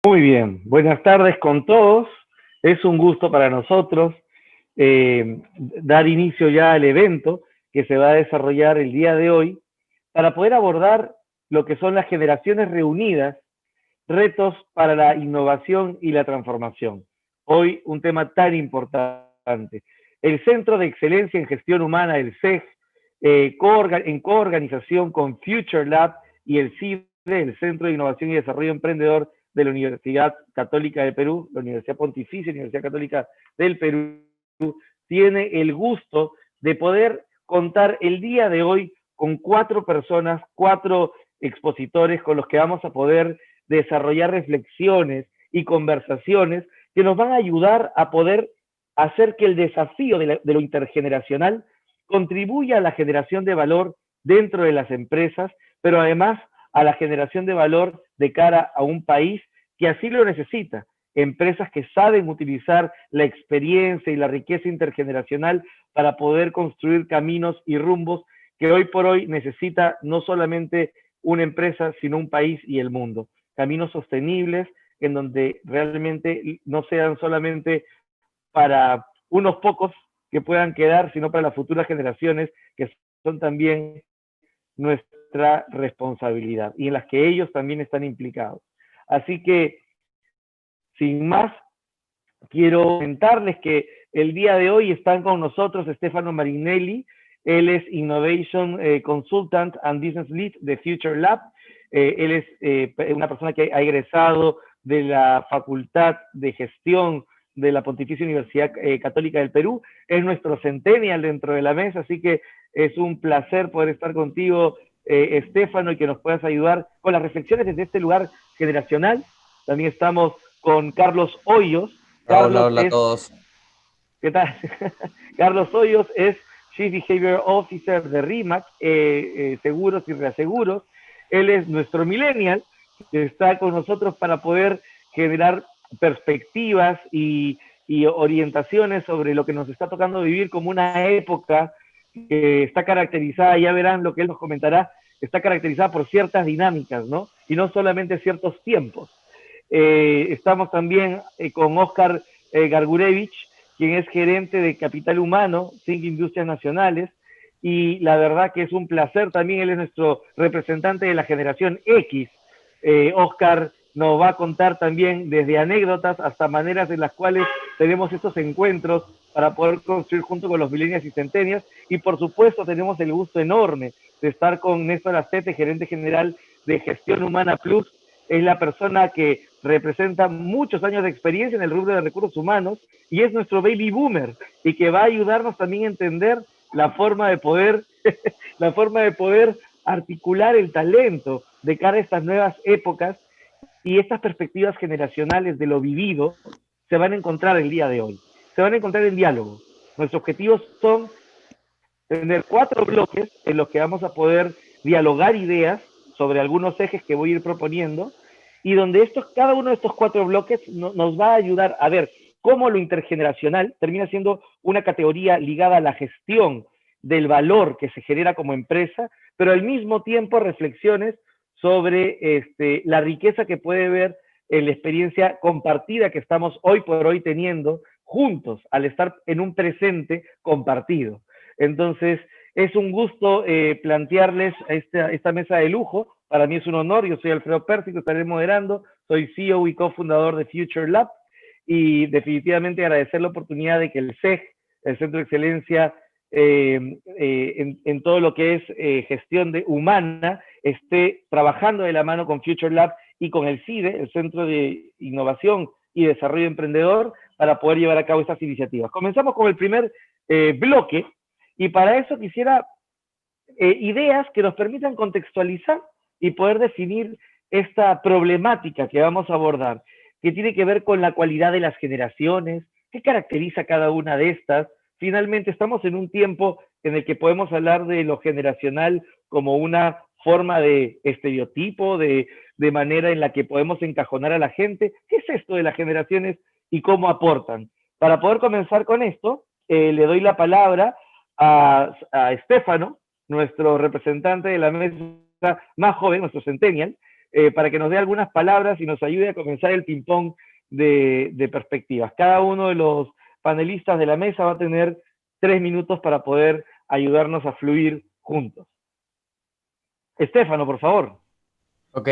Muy bien, buenas tardes con todos. Es un gusto para nosotros dar inicio ya al evento que se va a desarrollar el día de hoy para poder abordar lo que son las generaciones reunidas, retos para la innovación y la transformación. Hoy un tema tan importante. El Centro de Excelencia en Gestión Humana, el CEG, en coorganización con Future Lab y el CIDE, el Centro de Innovación y Desarrollo Emprendedor de la Universidad Católica de Perú, la Universidad Pontificia, Universidad Católica del Perú, tiene el gusto de poder contar el día de hoy con 4 personas, 4 expositores con los que vamos a poder desarrollar reflexiones y conversaciones que nos van a ayudar a poder hacer que el desafío de lo intergeneracional contribuya a la generación de valor dentro de las empresas, pero además a la generación de valor de cara a un país que así lo necesita. Empresas que saben utilizar la experiencia y la riqueza intergeneracional para poder construir caminos y rumbos que hoy por hoy necesita no solamente una empresa, sino un país y el mundo. Caminos sostenibles en donde realmente no sean solamente para unos pocos que puedan quedar, sino para las futuras generaciones que son también nuestra responsabilidad y en las que ellos también están implicados. Así que, sin más, quiero comentarles que el día de hoy están con nosotros Stefano Marinelli. Él es Innovation Consultant and Business Lead de Future Lab. Él es una persona que ha egresado de la Facultad de Gestión de la Pontificia Universidad Católica del Perú. Es nuestro centennial dentro de la mesa, así que es un placer poder estar contigo, Stefano, y que nos puedas ayudar con las reflexiones desde este lugar generacional. También estamos con Carlos Hoyos. Hola, Carlos hola a es, todos. ¿qué tal? Carlos Hoyos es Chief Behavior Officer de RIMAC, Seguros y Reaseguros. Él es nuestro millennial, que está con nosotros para poder generar perspectivas y orientaciones sobre lo que nos está tocando vivir como una época que está caracterizada, ya verán lo que él nos comentará, está caracterizada por ciertas dinámicas, ¿no? Y no solamente ciertos tiempos. Estamos también con Oscar Gargurevich, quien es gerente de Capital Humano, Think Industrias Nacionales, y la verdad que es un placer también, él es nuestro representante de la generación X. Oscar nos va a contar también desde anécdotas hasta maneras en las cuales tenemos estos encuentros para poder construir junto con los millennials y centenias, y por supuesto tenemos el gusto enorme de estar con Néstor Acete, gerente general de Gestión Humana Plus. Es la persona que representa muchos años de experiencia en el rubro de recursos humanos y es nuestro baby boomer y que va a ayudarnos también a entender la forma de poder, la forma de poder articular el talento de cara a estas nuevas épocas y estas perspectivas generacionales de lo vivido se van a encontrar el día de hoy. Se van a encontrar en diálogo. Nuestros objetivos son tener 4 bloques en los que vamos a poder dialogar ideas sobre algunos ejes que voy a ir proponiendo y donde cada uno de estos 4 bloques nos va a ayudar a ver cómo lo intergeneracional termina siendo una categoría ligada a la gestión del valor que se genera como empresa, pero al mismo tiempo reflexiones sobre la riqueza que puede ver en la experiencia compartida que estamos hoy por hoy teniendo juntos al estar en un presente compartido. Entonces, es un gusto plantearles esta mesa de lujo. Para mí es un honor. Yo soy Alfredo Pérsico, estaré moderando. Soy CEO y cofundador de Future Lab. Y definitivamente agradecer la oportunidad de que el CEG, el Centro de Excelencia en todo lo que es gestión humana, esté trabajando de la mano con Future Lab y con el CIDE, el Centro de Innovación y Desarrollo Emprendedor, para poder llevar a cabo estas iniciativas. Comenzamos con el primer bloque, y para eso quisiera ideas que nos permitan contextualizar y poder definir esta problemática que vamos a abordar, que tiene que ver con la cualidad de las generaciones, qué caracteriza cada una de estas. Finalmente, estamos en un tiempo en el que podemos hablar de lo generacional como una forma de estereotipo, de manera en la que podemos encajonar a la gente. ¿Qué es esto de las generaciones y cómo aportan? Para poder comenzar con esto, le doy la palabra a Stefano, nuestro representante de la mesa más joven, nuestro centennial, para que nos dé algunas palabras y nos ayude a comenzar el ping-pong de perspectivas. Cada uno de los panelistas de la mesa va a tener 3 minutos para poder ayudarnos a fluir juntos. Estefano, por favor. Ok,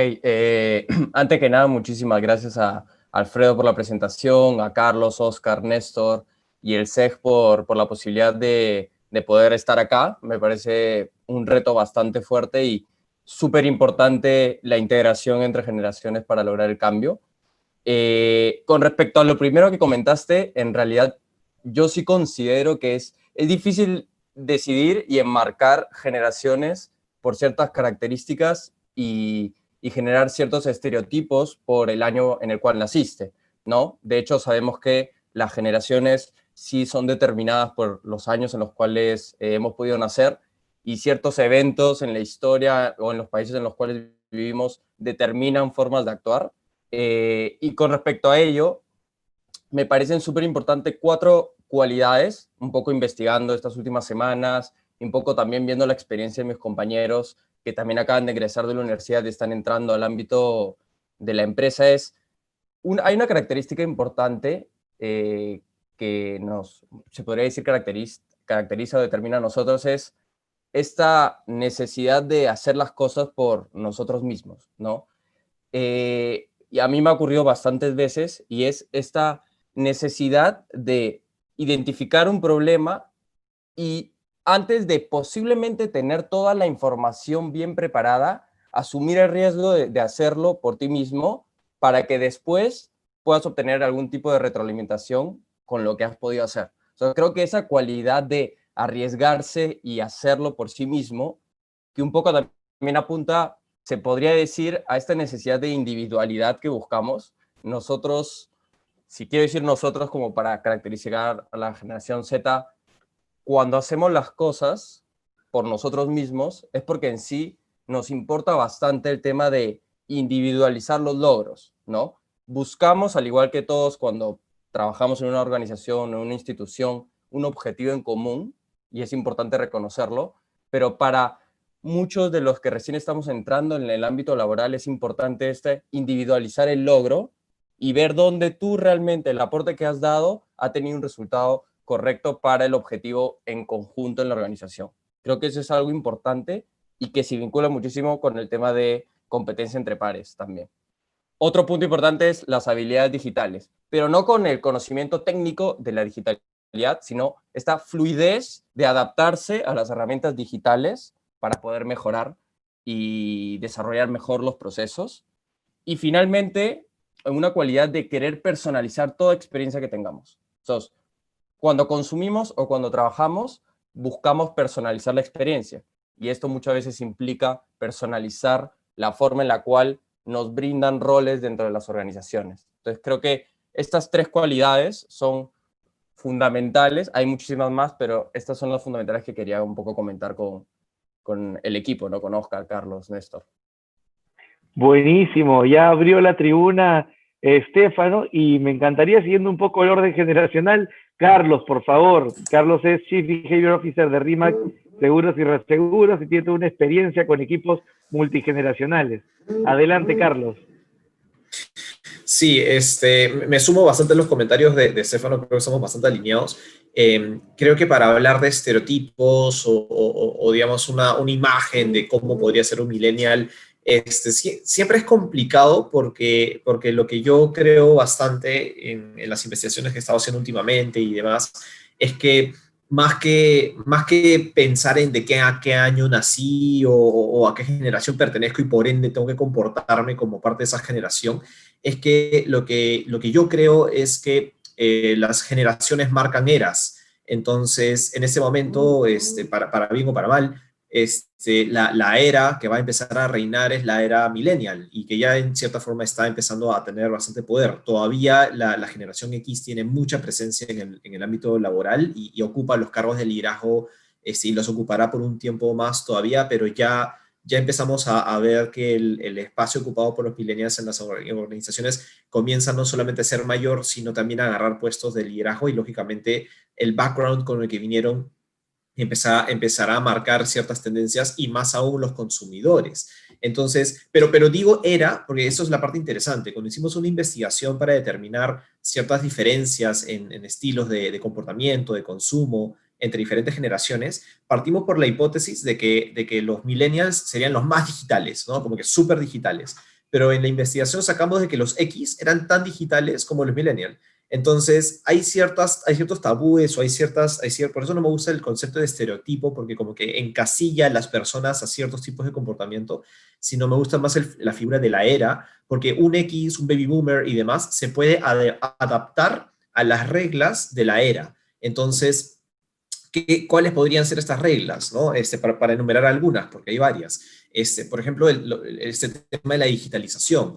antes que nada, muchísimas gracias a Alfredo por la presentación, a Carlos, Oscar, Néstor y el SEG por la posibilidad de poder estar acá. Me parece un reto bastante fuerte y súper importante la integración entre generaciones para lograr el cambio. Con respecto a lo primero que comentaste, en realidad yo sí considero que es difícil decidir y enmarcar generaciones por ciertas características y generar ciertos estereotipos por el año en el cual naciste, ¿no? De hecho, sabemos que las generaciones sí son determinadas por los años en los cuales hemos podido nacer y ciertos eventos en la historia o en los países en los cuales vivimos determinan formas de actuar. Y con respecto a ello, me parecen súper importantes 4 cualidades, un poco investigando estas últimas semanas, y un poco también viendo la experiencia de mis compañeros que también acaban de egresar de la universidad y están entrando al ámbito de la empresa. Hay una característica importante que se podría decir, caracteriza o determina a nosotros, es esta necesidad de hacer las cosas por nosotros mismos, ¿no? Y a mí me ha ocurrido bastantes veces, y es esta necesidad de identificar un problema y antes de posiblemente tener toda la información bien preparada, asumir el riesgo de hacerlo por ti mismo para que después puedas obtener algún tipo de retroalimentación con lo que has podido hacer. O sea, creo que esa cualidad de arriesgarse y hacerlo por sí mismo, que un poco también apunta, se podría decir, a esta necesidad de individualidad que buscamos. Nosotros, si quiero decir nosotros como para caracterizar a la generación Z, cuando hacemos las cosas por nosotros mismos es porque en sí nos importa bastante el tema de individualizar los logros, ¿no? Buscamos, al igual que todos, cuando trabajamos en una organización o en una institución, un objetivo en común, y es importante reconocerlo, pero para muchos de los que recién estamos entrando en el ámbito laboral es importante individualizar el logro y ver dónde tú realmente el aporte que has dado ha tenido un resultado correcto para el objetivo en conjunto en la organización. Creo que eso es algo importante y que se vincula muchísimo con el tema de competencia entre pares también. Otro punto importante es las habilidades digitales, pero no con el conocimiento técnico de la digitalidad, sino esta fluidez de adaptarse a las herramientas digitales para poder mejorar y desarrollar mejor los procesos. Y finalmente, una cualidad de querer personalizar toda experiencia que tengamos. Entonces, cuando consumimos o cuando trabajamos, buscamos personalizar la experiencia. Y esto muchas veces implica personalizar la forma en la cual nos brindan roles dentro de las organizaciones. Entonces, creo que estas 3 cualidades son fundamentales. Hay muchísimas más, pero estas son las fundamentales que quería un poco comentar con el equipo, ¿no? Con Oscar, Carlos, Néstor. Buenísimo, ya abrió la tribuna Estefano y me encantaría, siguiendo un poco el orden generacional, Carlos, por favor. Carlos es Chief Behavior Officer de RIMAC Seguros y Reaseguros y tiene toda una experiencia con equipos multigeneracionales. Adelante, Carlos. Sí, me sumo bastante a los comentarios de Estefano, creo que somos bastante alineados. Creo que para hablar de estereotipos o digamos, una imagen de cómo podría ser un millennial, siempre es complicado porque lo que yo creo bastante en las investigaciones que he estado haciendo últimamente y demás, es que más que pensar en a qué año nací o a qué generación pertenezco y por ende tengo que comportarme como parte de esa generación, es que lo que yo creo es que las generaciones marcan eras. Entonces, en ese momento, para bien o para mal, la era que va a empezar a reinar es la era millennial y que ya en cierta forma está empezando a tener bastante poder. Todavía la generación X tiene mucha presencia en el ámbito laboral y ocupa los cargos de liderazgo, y los ocupará por un tiempo más todavía, pero ya empezamos a ver que el espacio ocupado por los millennials en las organizaciones comienza no solamente a ser mayor, sino también a agarrar puestos de liderazgo y lógicamente el background con el que vinieron empezará a marcar ciertas tendencias y más aún los consumidores. Entonces, pero digo era, porque eso es la parte interesante. Cuando hicimos una investigación para determinar ciertas diferencias en estilos de comportamiento, de consumo entre diferentes generaciones, partimos por la hipótesis de que los millennials serían los más digitales, ¿no? Como que súper digitales. Pero en la investigación sacamos de que los X eran tan digitales como los millennials. Entonces, hay ciertos tabúes o por eso no me gusta el concepto de estereotipo, porque como que encasilla a las personas a ciertos tipos de comportamiento, sino me gusta más la figura de la era, porque un X, un baby boomer y demás se puede adaptar a las reglas de la era. Entonces, ¿cuáles podrían ser estas reglas? ¿No? Para enumerar algunas, porque hay varias. Por ejemplo, este tema de la digitalización.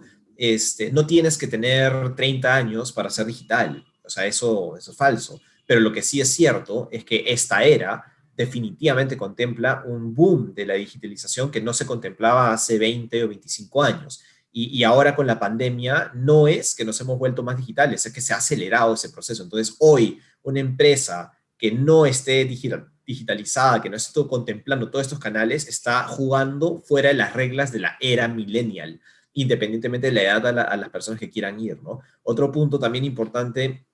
No tienes que tener 30 años para ser digital. O sea, eso es falso. Pero lo que sí es cierto es que esta era definitivamente contempla un boom de la digitalización que no se contemplaba hace 20 o 25 años. Y ahora con la pandemia no es que nos hemos vuelto más digitales, es que se ha acelerado ese proceso. Entonces, hoy una empresa que no esté digitalizada, que no esté contemplando todos estos canales, está jugando fuera de las reglas de la era millennial, independientemente de la edad a las personas que quieran ir, ¿no? Otro punto también importante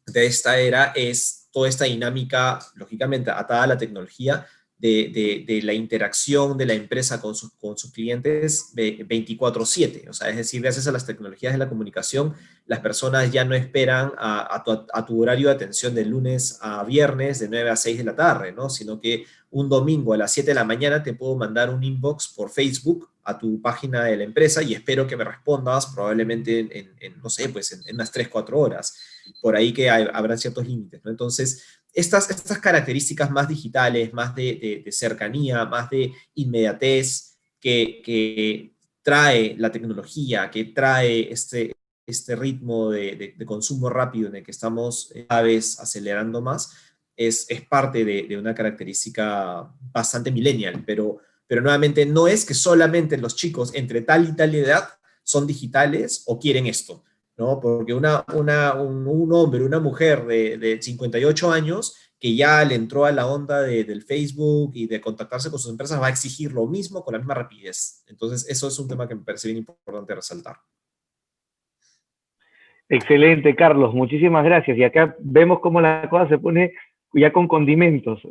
de esta era es toda esta dinámica, lógicamente, atada a la tecnología, de la interacción de la empresa con sus clientes 24/7. O sea, es decir, gracias a las tecnologías de la comunicación, las personas ya no esperan a tu horario de atención de lunes a viernes de 9 a 6 de la tarde, ¿no? Sino que un domingo a las 7 de la mañana te puedo mandar un inbox por Facebook a tu página de la empresa y espero que me respondas probablemente no sé, pues en unas 3, 4 horas. Por ahí que habrá ciertos límites, ¿no? Entonces, estas características más digitales, más de cercanía, más de inmediatez que trae la tecnología, que trae este ritmo de consumo rápido en el que estamos cada vez acelerando más, es parte de una característica bastante millennial, pero nuevamente no es que solamente los chicos entre tal y tal edad son digitales o quieren esto, ¿no? Porque un hombre, una mujer de 58 años que ya le entró a la onda del Facebook y de contactarse con sus empresas va a exigir lo mismo con la misma rapidez. Entonces, eso es un tema que me parece bien importante resaltar. Excelente, Carlos, muchísimas gracias. Y acá vemos cómo la cosa se pone ya con condimentos.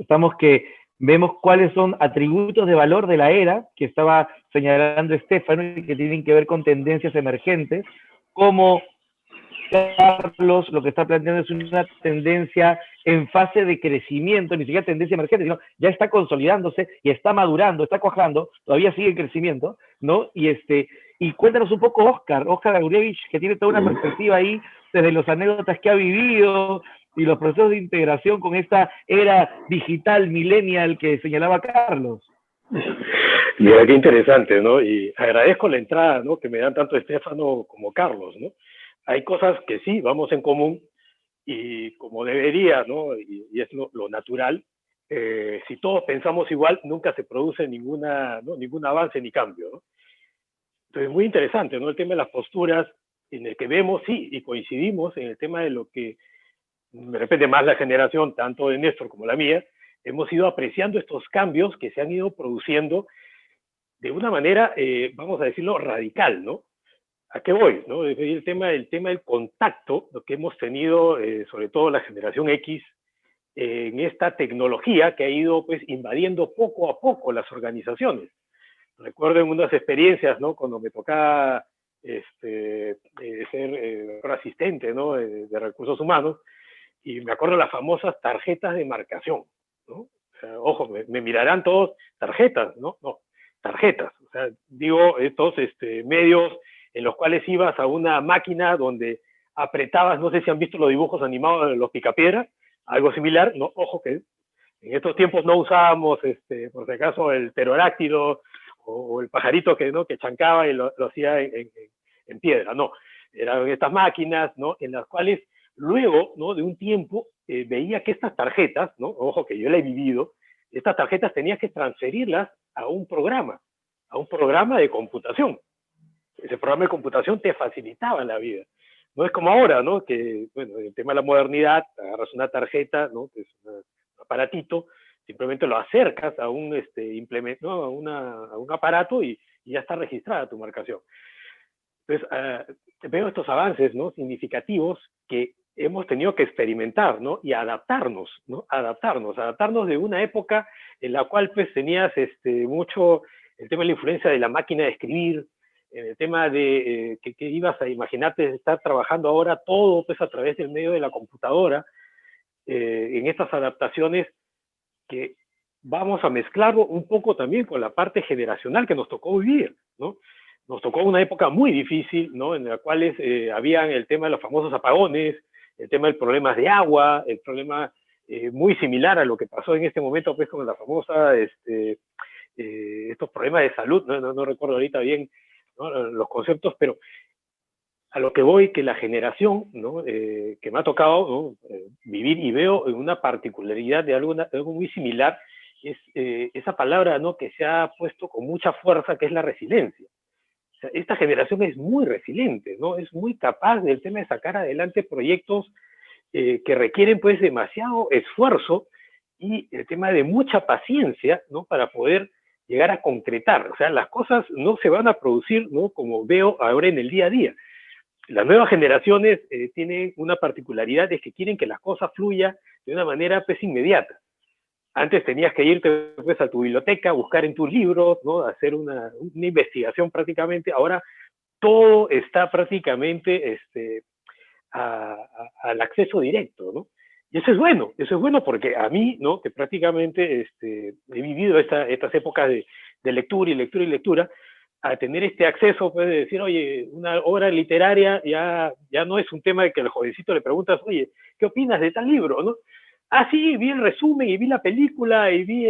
Vemos cuáles son atributos de valor de la era que estaba señalando Estefano y que tienen que ver con tendencias emergentes, como Carlos lo que está planteando es una tendencia en fase de crecimiento, ni siquiera tendencia emergente, sino ya está consolidándose y está madurando, está cuajando, todavía sigue en crecimiento, ¿no? Y cuéntanos un poco, Oscar Agurevich, que tiene toda una perspectiva ahí desde los anécdotas que ha vivido y los procesos de integración con esta era digital, millennial que señalaba Carlos. Mira, qué interesante, ¿no? Y agradezco la entrada, ¿no? Que me dan tanto Estefano como Carlos, ¿no? Hay cosas que sí, vamos en común y como debería, ¿no? Y es lo natural. Si todos pensamos igual, nunca se produce ningún avance ni cambio, ¿no? Entonces, muy interesante, ¿no? El tema de las posturas en el que vemos, sí, y coincidimos en el tema de lo que, de repente, más la generación, tanto de Néstor como la mía, hemos ido apreciando estos cambios que se han ido produciendo de una manera, vamos a decirlo, radical, ¿no? ¿A qué voy? ¿No? El tema del contacto, lo que hemos tenido, sobre todo la generación X, en esta tecnología que ha ido pues, invadiendo poco a poco las organizaciones. Recuerdo en unas experiencias, ¿no? Cuando me tocaba ser asistente, ¿no? de recursos humanos, y me acuerdo de las famosas tarjetas de marcación, ¿no? O sea, ojo, me mirarán todos, tarjetas, ¿no? No, tarjetas. O sea, digo, estos medios en los cuales ibas a una máquina donde apretabas, no sé si han visto los dibujos animados de los Picapiedra, algo similar, ¿no? Ojo que en estos tiempos no usábamos, por si acaso, el pterodáctilo o el pajarito ¿no? que chancaba y lo hacía en piedra, no. Eran estas máquinas, ¿no? En las cuales luego, ¿no? De un tiempo, veía que estas tarjetas, ¿no? Ojo que yo la he vivido, estas tarjetas tenías que transferirlas a un programa de computación. Ese programa de computación te facilitaba la vida. No es como ahora, ¿no? Que, bueno, el tema de la modernidad, agarras una tarjeta, ¿no? Que es un aparatito, simplemente lo acercas a un implemento, ¿no? a un aparato y ya está registrada tu marcación. Entonces, veo estos avances, ¿no? significativos que hemos tenido que experimentar, ¿no? y adaptarnos, ¿no? adaptarnos de una época en la cual pues tenías mucho el tema de la influencia de la máquina de escribir, el tema de que ibas a imaginarte estar trabajando ahora todo pues a través del medio de la computadora, en estas adaptaciones que vamos a mezclarlo un poco también con la parte generacional que nos tocó vivir, ¿no? Nos tocó una época muy difícil, ¿no? En la cual habían el tema de los famosos apagones, el tema de problemas de agua, el problema muy similar a lo que pasó en este momento pues con la famosa, estos problemas de salud, no recuerdo ahorita bien, ¿no? los conceptos, pero a lo que voy, que la generación, ¿no? Que me ha tocado, ¿no? Vivir y veo una particularidad de algo muy similar, es esa palabra, ¿no? que se ha puesto con mucha fuerza, que es la resiliencia. O sea, esta generación es muy resiliente, ¿no? Es muy capaz del tema de sacar adelante proyectos que requieren pues demasiado esfuerzo y el tema de mucha paciencia, ¿no? Para poder llegar a concretar. O sea, las cosas no se van a producir, ¿no? Como veo ahora en el día a día. Las nuevas generaciones tienen una particularidad, es que quieren que las cosas fluyan de una manera pues inmediata. Antes tenías que irte pues, a tu biblioteca, buscar en tus libros, ¿no? Hacer una investigación prácticamente. Ahora todo está prácticamente al acceso directo, ¿no? Y eso es bueno porque a mí, ¿no? Que prácticamente he vivido estas épocas de lectura y lectura y lectura, a tener este acceso, puede decir, oye, una obra literaria ya no es un tema de que al jovencito le preguntas, oye, ¿qué opinas de tal libro, no? Ah, sí, vi el resumen y vi la película y vi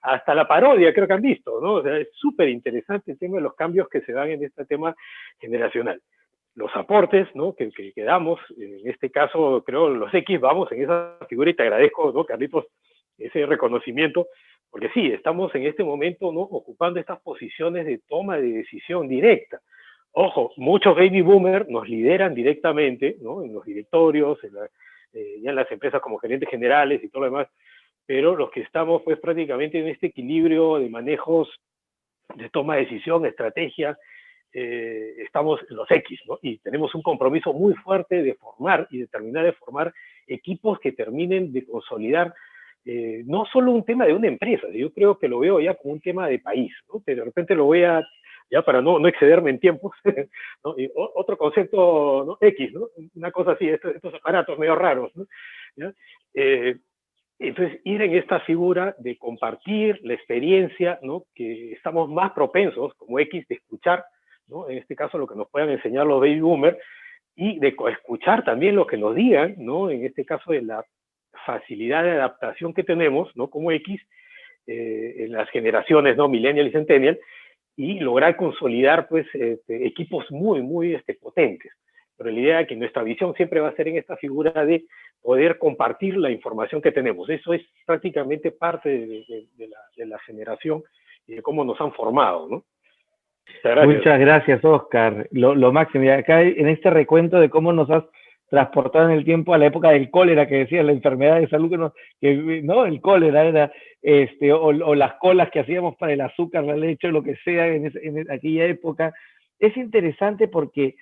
hasta la parodia, creo que han visto, ¿no? O sea, es súper interesante el tema de los cambios que se dan en este tema generacional. Los aportes, ¿no? que damos, en este caso, creo, los X, vamos en esa figura y te agradezco, ¿no, Carlitos, ese reconocimiento, porque sí, estamos en este momento, ¿no? ocupando estas posiciones de toma de decisión directa. Ojo, muchos baby boomers nos lideran directamente, ¿no? En los directorios, ya en las empresas como gerentes generales y todo lo demás, pero los que estamos pues prácticamente en este equilibrio de manejos de toma de decisión, estrategia, estamos en los X, ¿no? Y tenemos un compromiso muy fuerte de formar y de terminar de formar equipos que terminen de consolidar no solo un tema de una empresa, yo creo que lo veo ya como un tema de país, ¿no? Que de repente lo voy a, ya para no excederme en tiempos, ¿no? Y otro concepto, ¿no? X, ¿no? Una cosa así, estos aparatos medio raros, ¿no? ¿Ya? Entonces, ir en esta figura de compartir la experiencia, ¿no? Que estamos más propensos, como X, de escuchar, ¿no? En este caso, lo que nos puedan enseñar los baby boomers, y de escuchar también lo que nos digan, ¿no? En este caso, de la facilidad de adaptación que tenemos, ¿no? Como X, en las generaciones, ¿no? Millennial y Centennial, y lograr consolidar, pues, equipos muy, muy potentes. Pero la idea es que nuestra visión siempre va a ser en esta figura de poder compartir la información que tenemos. Eso es prácticamente parte de la generación y de cómo nos han formado, ¿no? Muchas gracias, Oscar. Lo máximo. Y acá en este recuento de cómo nos has transportado en el tiempo a la época del cólera, que decías, la enfermedad de salud, ¿no? El cólera era, o las colas que hacíamos para el azúcar, la leche, o lo que sea en aquella época. Es interesante porque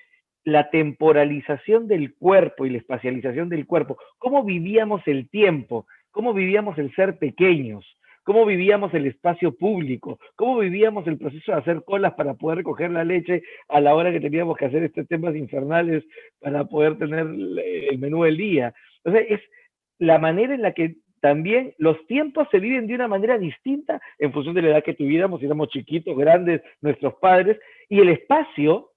la temporalización del cuerpo y la espacialización del cuerpo, cómo vivíamos el tiempo, cómo vivíamos el ser pequeños, cómo vivíamos el espacio público, cómo vivíamos el proceso de hacer colas para poder recoger la leche a la hora que teníamos que hacer estos temas infernales para poder tener el menú del día. O sea, es la manera en la que también los tiempos se viven de una manera distinta en función de la edad que tuviéramos, si éramos chiquitos, grandes, nuestros padres, y el espacio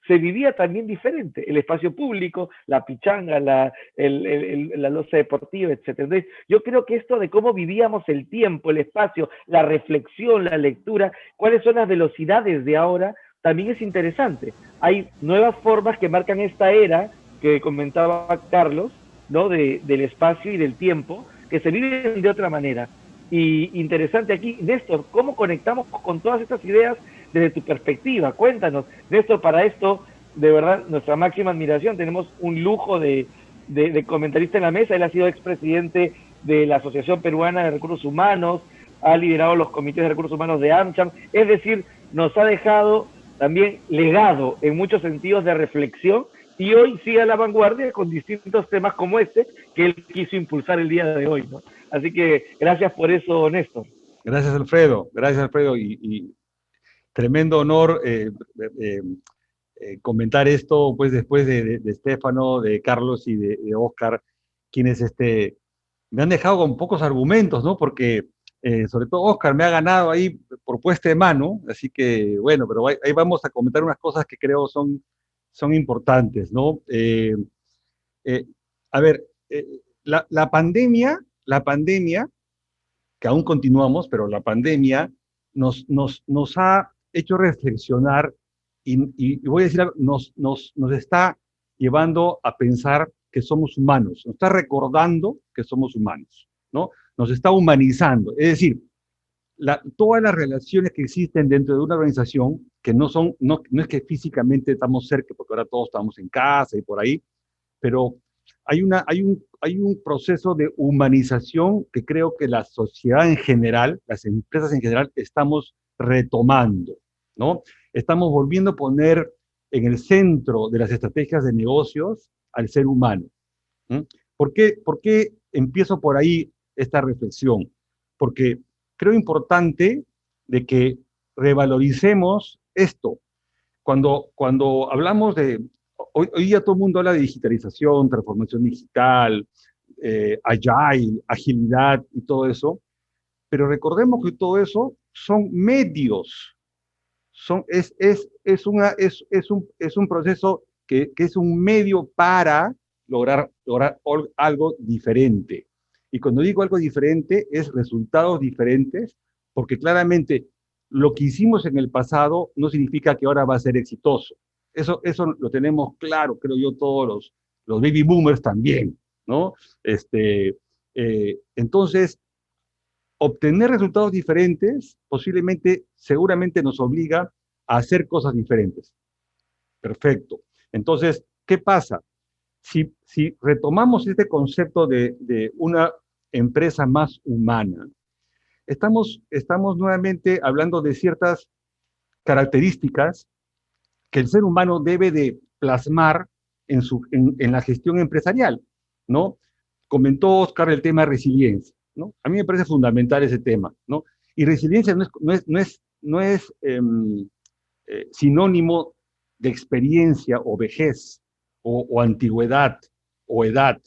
se vivía también diferente, el espacio público, la pichanga, la loza deportiva, etc. Entonces, yo creo que esto de cómo vivíamos el tiempo, el espacio, la reflexión, la lectura, cuáles son las velocidades de ahora, también es interesante. Hay nuevas formas que marcan esta era que comentaba Carlos, ¿no? Del espacio y del tiempo, que se viven de otra manera. Y interesante aquí, Néstor, ¿cómo conectamos con todas estas ideas desde tu perspectiva? Cuéntanos, Néstor, para esto, de verdad, nuestra máxima admiración, tenemos un lujo de de comentarista en la mesa. Él ha sido expresidente de la Asociación Peruana de Recursos Humanos, ha liderado los comités de recursos humanos de AmCham, es decir, nos ha dejado también legado en muchos sentidos de reflexión, y hoy sigue a la vanguardia con distintos temas como este que él quiso impulsar el día de hoy, ¿no? Así que gracias por eso, Néstor. Gracias, Alfredo, y tremendo honor comentar esto pues después de Stefano, de Carlos y de Oscar, quienes me han dejado con pocos argumentos, ¿no? Porque sobre todo Oscar me ha ganado ahí por puesta de mano, así que bueno, pero ahí vamos a comentar unas cosas que creo son importantes, ¿no? A ver, la pandemia, que aún continuamos, pero la pandemia nos ha hecho reflexionar y voy a decir algo, nos está llevando a pensar que somos humanos, nos está recordando que somos humanos, ¿no? Nos está humanizando, es decir, todas las relaciones que existen dentro de una organización, que no es que físicamente estamos cerca, porque ahora todos estamos en casa y por ahí, pero hay un proceso de humanización que creo que la sociedad en general, las empresas en general, estamos retomando, ¿no? Estamos volviendo a poner en el centro de las estrategias de negocios al ser humano. ¿Por qué empiezo por ahí esta reflexión? Porque creo importante de que revaloricemos esto. Cuando hablamos de... Hoy ya todo el mundo habla de digitalización, transformación digital, agile, agilidad y todo eso, pero recordemos que todo eso son medios, es un proceso que es un medio para lograr algo diferente. Y cuando digo algo diferente, es resultados diferentes, porque claramente lo que hicimos en el pasado no significa que ahora va a ser exitoso. Eso lo tenemos claro, creo yo, todos los baby boomers también, ¿no? Entonces, obtener resultados diferentes seguramente nos obliga a hacer cosas diferentes. Perfecto. Entonces, ¿qué pasa? Si retomamos este concepto de una empresa más humana, estamos nuevamente hablando de ciertas características que el ser humano debe de plasmar en la gestión empresarial, ¿no? Comentó Oscar el tema de resiliencia, ¿no? A mí me parece fundamental ese tema, ¿no? Y resiliencia no es sinónimo de experiencia o vejez o antigüedad o edad,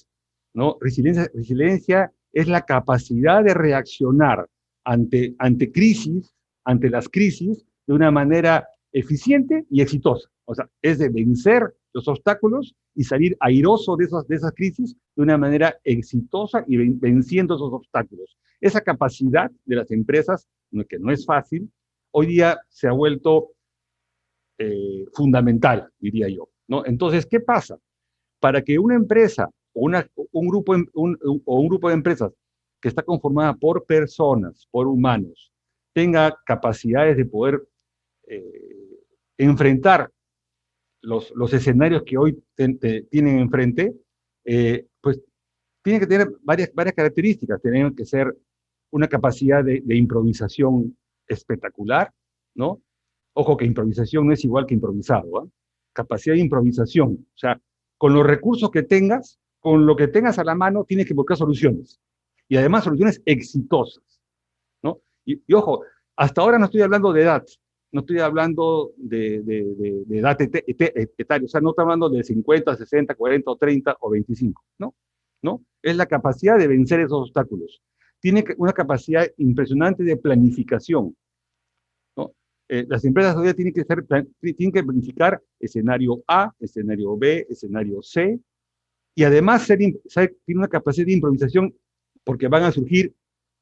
¿no? Resiliencia es la capacidad de reaccionar ante las crisis de una manera eficiente y exitosa. O sea, es de vencer los obstáculos y salir airoso de esas crisis de una manera exitosa y venciendo esos obstáculos. Esa capacidad de las empresas, que no es fácil, hoy día se ha vuelto fundamental, diría yo, ¿no? Entonces, ¿qué pasa? Para que una empresa o un grupo de empresas que está conformada por personas, por humanos, tenga capacidades de poder enfrentar los escenarios que hoy tienen enfrente, pues tienen que tener varias características. Tienen que ser una capacidad de improvisación espectacular, ¿no? Ojo que improvisación no es igual que improvisado, ¿eh? Capacidad de improvisación. O sea, con los recursos que tengas, con lo que tengas a la mano, tienes que buscar soluciones. Y además soluciones exitosas, ¿no? Y ojo, hasta ahora no estoy hablando de edad, no estoy hablando de edad etaria, o sea, no estoy hablando de 50, 60, 40 o 30 o 25, ¿no? ¿No? Es la capacidad de vencer esos obstáculos. Tiene una capacidad impresionante de planificación, ¿no? Las empresas todavía tienen que planificar escenario A, escenario B, escenario C, y además tiene una capacidad de improvisación porque van a surgir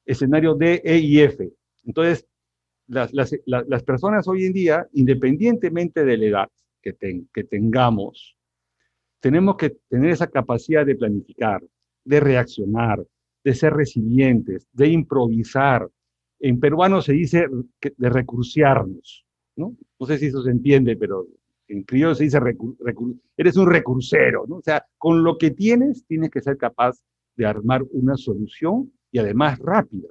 escenarios D, E y F. Entonces, las personas hoy en día, independientemente de la edad que tengamos, tenemos que tener esa capacidad de planificar, de reaccionar, de ser resilientes, de improvisar. En peruano se dice de recursearnos, ¿no? No sé si eso se entiende, pero En criollo se dice, eres un recursero, ¿no? O sea, con lo que tienes que ser capaz de armar una solución y además rápida.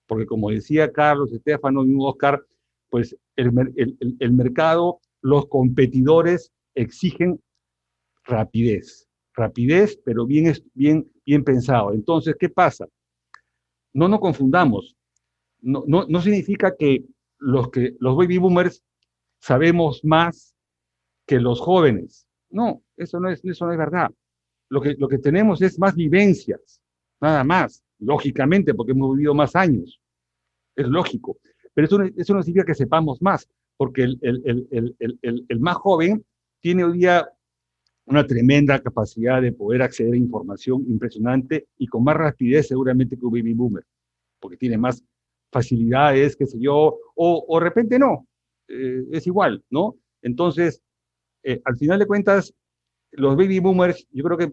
Porque como decía Carlos, Estefano y Oscar, pues el mercado, los competidores exigen rapidez, pero bien pensado. Entonces, ¿qué pasa? No nos confundamos. No significa que los baby boomers sabemos más que los jóvenes. No, eso no es verdad. Lo que tenemos es más vivencias, nada más, lógicamente, porque hemos vivido más años. Es lógico. Pero eso no significa que sepamos más, porque el más joven tiene hoy día una tremenda capacidad de poder acceder a información impresionante y con más rapidez seguramente que un baby boomer, porque tiene más facilidades, qué sé yo, o de repente no, es igual, ¿no? Entonces, al final de cuentas, los baby boomers, yo creo que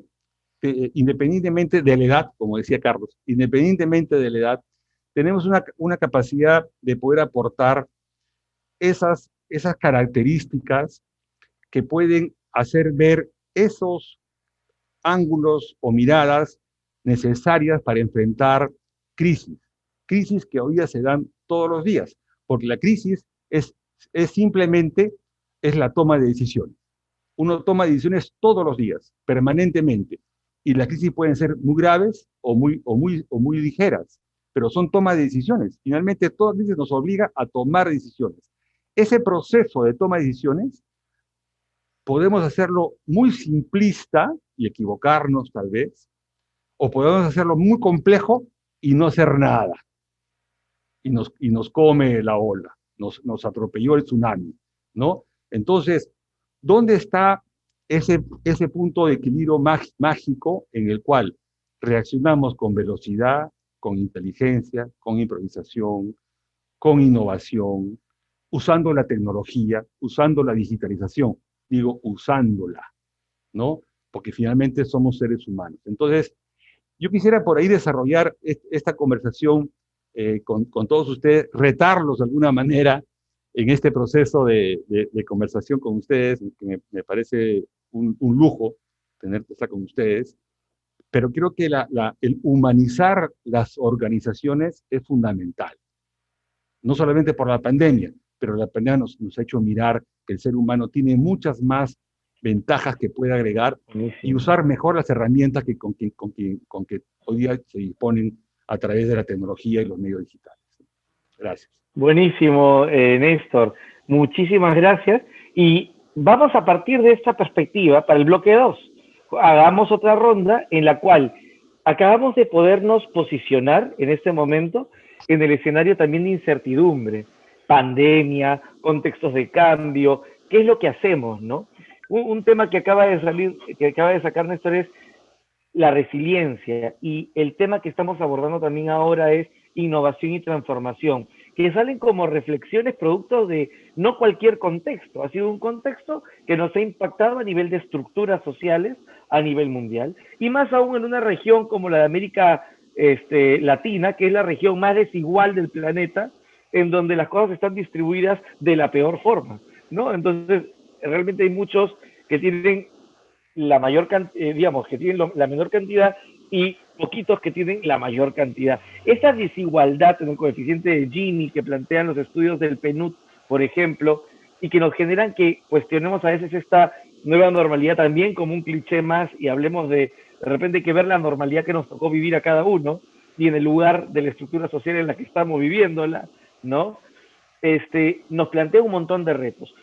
independientemente de la edad, como decía Carlos, independientemente de la edad, tenemos una capacidad de poder aportar esas características que pueden hacer ver esos ángulos o miradas necesarias para enfrentar crisis que hoy día se dan todos los días, porque la crisis es simplemente la toma de decisiones. Uno toma decisiones todos los días, permanentemente, y las crisis pueden ser muy graves o muy ligeras, pero son toma de decisiones. Finalmente, toda crisis nos obliga a tomar decisiones. Ese proceso de toma de decisiones podemos hacerlo muy simplista y equivocarnos tal vez, o podemos hacerlo muy complejo y no hacer nada. Y nos come la ola, nos atropelló el tsunami, ¿no? Entonces, ¿dónde está ese punto de equilibrio mágico en el cual reaccionamos con velocidad, con inteligencia, con improvisación, con innovación, usando la tecnología, usando la digitalización? Digo, usándola, ¿no? Porque finalmente somos seres humanos. Entonces, yo quisiera por ahí desarrollar esta conversación con todos ustedes, retarlos de alguna manera en este proceso de conversación con ustedes, que me parece un lujo tener que estar con ustedes, pero creo que el humanizar las organizaciones es fundamental, no solamente por la pandemia, pero la pandemia nos ha hecho mirar que el ser humano tiene muchas más ventajas que puede agregar y usar mejor las herramientas con que hoy día se disponen a través de la tecnología y los medios digitales. Gracias. Buenísimo, Néstor. Muchísimas gracias. Y vamos a partir de esta perspectiva para el bloque 2. Hagamos otra ronda en la cual acabamos de podernos posicionar en este momento en el escenario también de incertidumbre, pandemia, contextos de cambio, qué es lo que hacemos, ¿no? Un tema que acaba de sacar Néstor es la resiliencia, y el tema que estamos abordando también ahora es innovación y transformación, que salen como reflexiones producto de no cualquier contexto, ha sido un contexto que nos ha impactado a nivel de estructuras sociales a nivel mundial, y más aún en una región como la de América Latina, que es la región más desigual del planeta, en donde las cosas están distribuidas de la peor forma, ¿no? Entonces, realmente hay muchos que tienen la mayor digamos, que tienen la menor cantidad y poquitos que tienen la mayor cantidad. Esa desigualdad en el coeficiente de Gini que plantean los estudios del PNUD, por ejemplo, y que nos generan que cuestionemos a veces esta nueva normalidad también como un cliché más, y hablemos de repente hay que ver la normalidad que nos tocó vivir a cada uno y en el lugar de la estructura social en la que estamos viviéndola, ¿no? Nos plantea un montón de retos.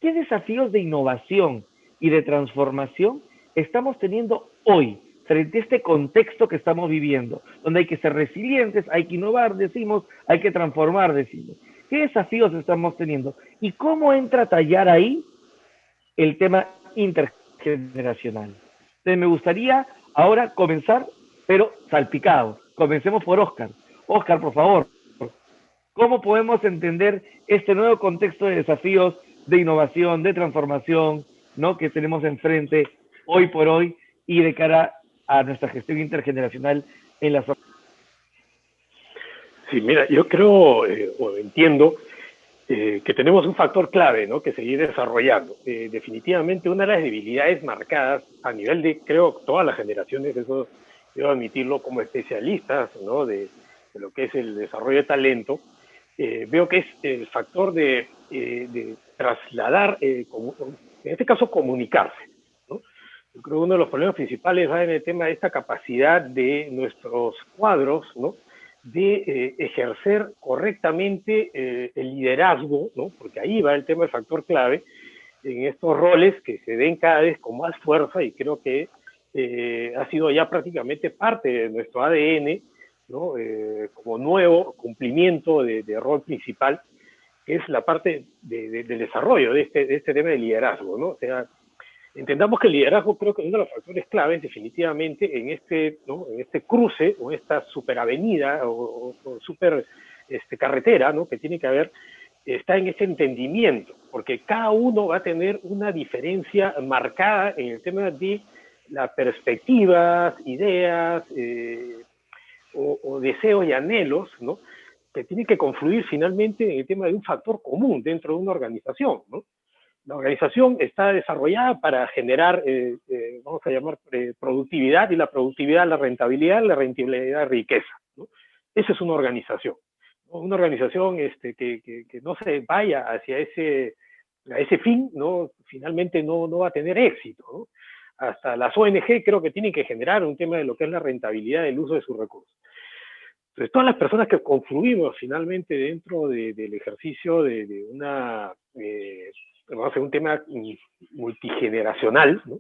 ¿Qué desafíos de innovación y de transformación estamos teniendo hoy frente a este contexto que estamos viviendo, donde hay que ser resilientes, hay que innovar, decimos, hay que transformar, decimos? ¿Qué desafíos estamos teniendo? ¿Y cómo entra a tallar ahí el tema intergeneracional? Entonces me gustaría ahora comenzar, pero salpicado. Comencemos por Oscar. Oscar, por favor, ¿cómo podemos entender este nuevo contexto de desafíos de innovación, de transformación, ¿no?, que tenemos enfrente hoy por hoy y de cara a nuestra gestión intergeneracional en las... Sí, mira, yo creo o entiendo que tenemos un factor clave, ¿no?, que seguir desarrollando. Definitivamente una de las debilidades marcadas a nivel de, creo, todas las generaciones, eso debo admitirlo como especialistas, ¿no?, de lo que es el desarrollo de talento, veo que es el factor de trasladar, en este caso, comunicarse, ¿no? Yo creo que uno de los problemas principales va en el tema de esta capacidad de nuestros cuadros, ¿no?, de ejercer correctamente el liderazgo, ¿no?, porque ahí va el tema del factor clave, en estos roles que se den cada vez con más fuerza, y creo que ha sido ya prácticamente parte de nuestro ADN, ¿no?, como nuevo cumplimiento de rol principal, que es la parte del desarrollo de este tema de liderazgo, ¿no? O sea, entendamos que el liderazgo, creo que es uno de los factores claves definitivamente en este, ¿no?, en este cruce o esta superavenida o super carretera, ¿no?, que tiene que haber, está en ese entendimiento, porque cada uno va a tener una diferencia marcada en el tema de las perspectivas, ideas o deseos y anhelos, ¿no?, que tienen que confluir finalmente en el tema de un factor común dentro de una organización, ¿no? La organización está desarrollada para generar, vamos a llamar, productividad, y la productividad, la rentabilidad, riqueza, ¿no? Esa es una organización, ¿no? Una organización que no se vaya hacia a ese fin, ¿no?, finalmente no va a tener éxito, ¿no? Hasta las ONG creo que tienen que generar un tema de lo que es la rentabilidad del uso de sus recursos. Entonces, todas las personas que confluimos finalmente dentro del ejercicio de una, vamos a hacer un tema multigeneracional, ¿no?,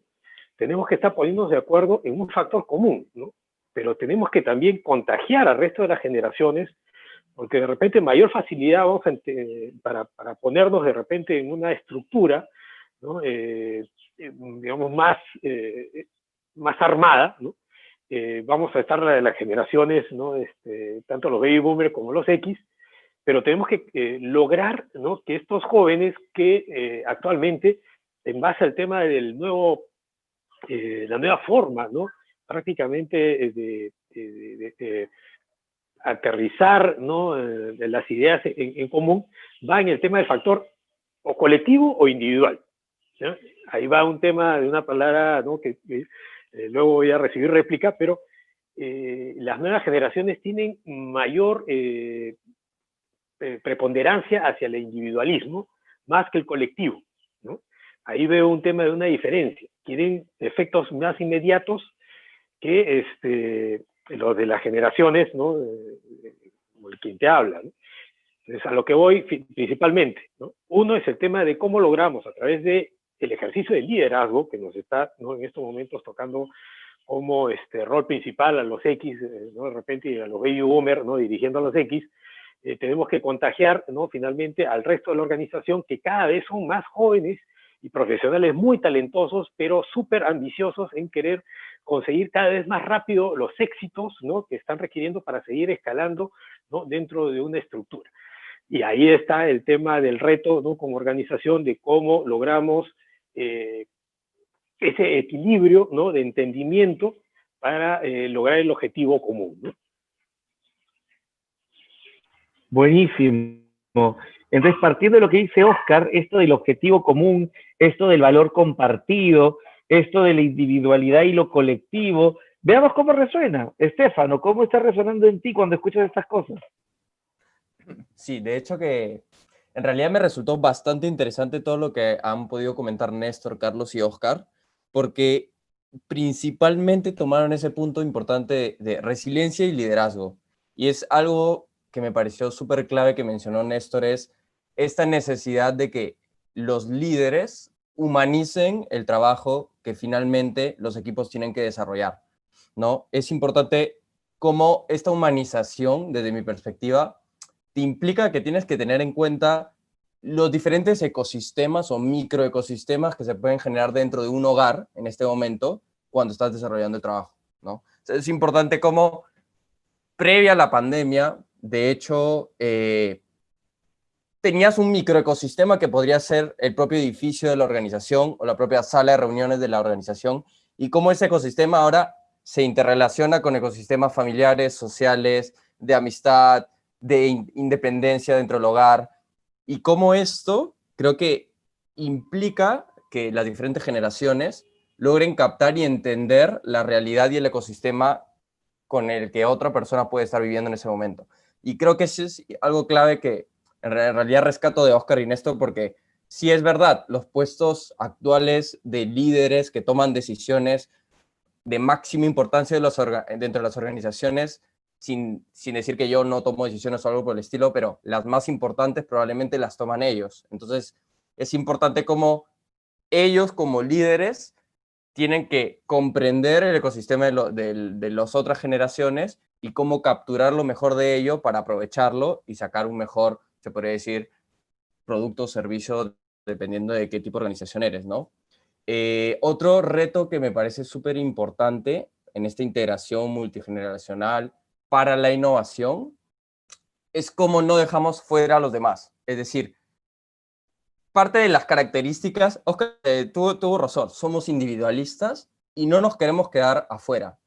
tenemos que estar poniéndonos de acuerdo en un factor común, ¿no? Pero tenemos que también contagiar al resto de las generaciones, porque de repente mayor facilidad vamos para ponernos de repente en una estructura, ¿no?, digamos, más armada, ¿no? Vamos a estar las generaciones, ¿no?, tanto los baby boomers como los X, pero tenemos que lograr, ¿no?, que estos jóvenes que actualmente, en base al tema del la nueva forma, ¿no?, prácticamente de aterrizar, ¿no?, de las ideas en común, va en el tema del factor o colectivo o individual, ¿no? Ahí va un tema de una palabra, ¿no?, que luego voy a recibir réplica, pero las nuevas generaciones tienen mayor preponderancia hacia el individualismo más que el colectivo, ¿no? Ahí veo un tema de una diferencia. Quieren efectos más inmediatos que los de las generaciones, ¿no?, como el quien te habla, ¿no? Entonces, a lo que voy principalmente, ¿no?, uno es el tema de cómo logramos, a través de el ejercicio del liderazgo, que nos está, ¿no?, en estos momentos tocando como rol principal a los X, ¿no?, de repente a los baby boomers, ¿no?, dirigiendo a los X, tenemos que contagiar, ¿no?, finalmente al resto de la organización, que cada vez son más jóvenes y profesionales muy talentosos, pero súper ambiciosos en querer conseguir cada vez más rápido los éxitos, ¿no?, que están requiriendo para seguir escalando, ¿no?, dentro de una estructura. Y ahí está el tema del reto, ¿no?, como organización, de cómo logramos ese equilibrio, ¿no?, de entendimiento para lograr el objetivo común, ¿no? Buenísimo. Entonces, partiendo de lo que dice Oscar, esto del objetivo común, esto del valor compartido, esto de la individualidad y lo colectivo, veamos cómo resuena. Estefano, ¿cómo está resonando en ti cuando escuchas estas cosas? Sí, de hecho que en realidad me resultó bastante interesante todo lo que han podido comentar Néstor, Carlos y Oscar, porque principalmente tomaron ese punto importante de resiliencia y liderazgo. Y es algo que me pareció súper clave que mencionó Néstor, es esta necesidad de que los líderes humanicen el trabajo que finalmente los equipos tienen que desarrollar, ¿no? Es importante cómo esta humanización, desde mi perspectiva, te implica que tienes que tener en cuenta los diferentes ecosistemas o microecosistemas que se pueden generar dentro de un hogar en este momento cuando estás desarrollando el trabajo, ¿no? O sea, es importante cómo, previa a la pandemia, de hecho, tenías un microecosistema que podría ser el propio edificio de la organización o la propia sala de reuniones de la organización, y cómo ese ecosistema ahora se interrelaciona con ecosistemas familiares, sociales, de amistad, de independencia dentro del hogar. y cómo esto creo que implica que las diferentes generaciones logren captar y entender la realidad y el ecosistema con el que otra persona puede estar viviendo en ese momento. Y creo que eso es algo clave que en realidad rescato de Oscar y Néstor, porque sí es verdad, los puestos actuales de líderes que toman decisiones de máxima importancia dentro de las organizaciones, sin decir que yo no tomo decisiones o algo por el estilo, pero las más importantes probablemente las toman ellos. Entonces, es importante cómo ellos como líderes tienen que comprender el ecosistema de las otras generaciones y cómo capturar lo mejor de ello para aprovecharlo y sacar un mejor, se podría decir, producto o servicio, dependiendo de qué tipo de organización eres, ¿no? Otro reto que me parece súper importante en esta integración multigeneracional para la innovación es cómo no dejamos fuera a los demás. Es decir, parte de las características, Oscar tuvo razón, somos individualistas y no nos queremos quedar afuera.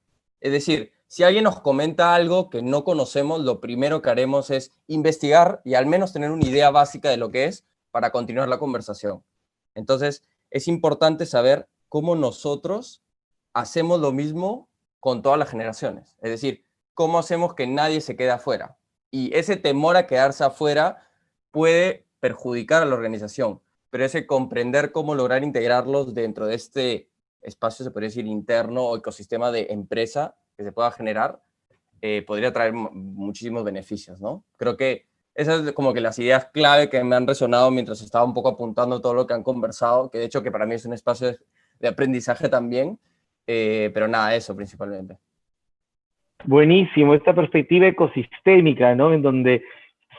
Es decir, si alguien nos comenta algo que no conocemos, lo primero que haremos es investigar y al menos tener una idea básica de lo que es para continuar la conversación. Entonces, es importante saber cómo nosotros hacemos lo mismo con todas las generaciones. Es decir, cómo hacemos que nadie se quede afuera. Y ese temor a quedarse afuera puede perjudicar a la organización, pero ese comprender cómo lograr integrarlos dentro de este espacio, se podría decir, interno o ecosistema de empresa que se pueda generar, podría traer muchísimos beneficios, ¿no? Creo que esas es como que las ideas clave que me han resonado mientras estaba un poco apuntando todo lo que han conversado, que de hecho que para mí es un espacio de aprendizaje también, pero nada, eso principalmente. Buenísimo, esta perspectiva ecosistémica, ¿no? En donde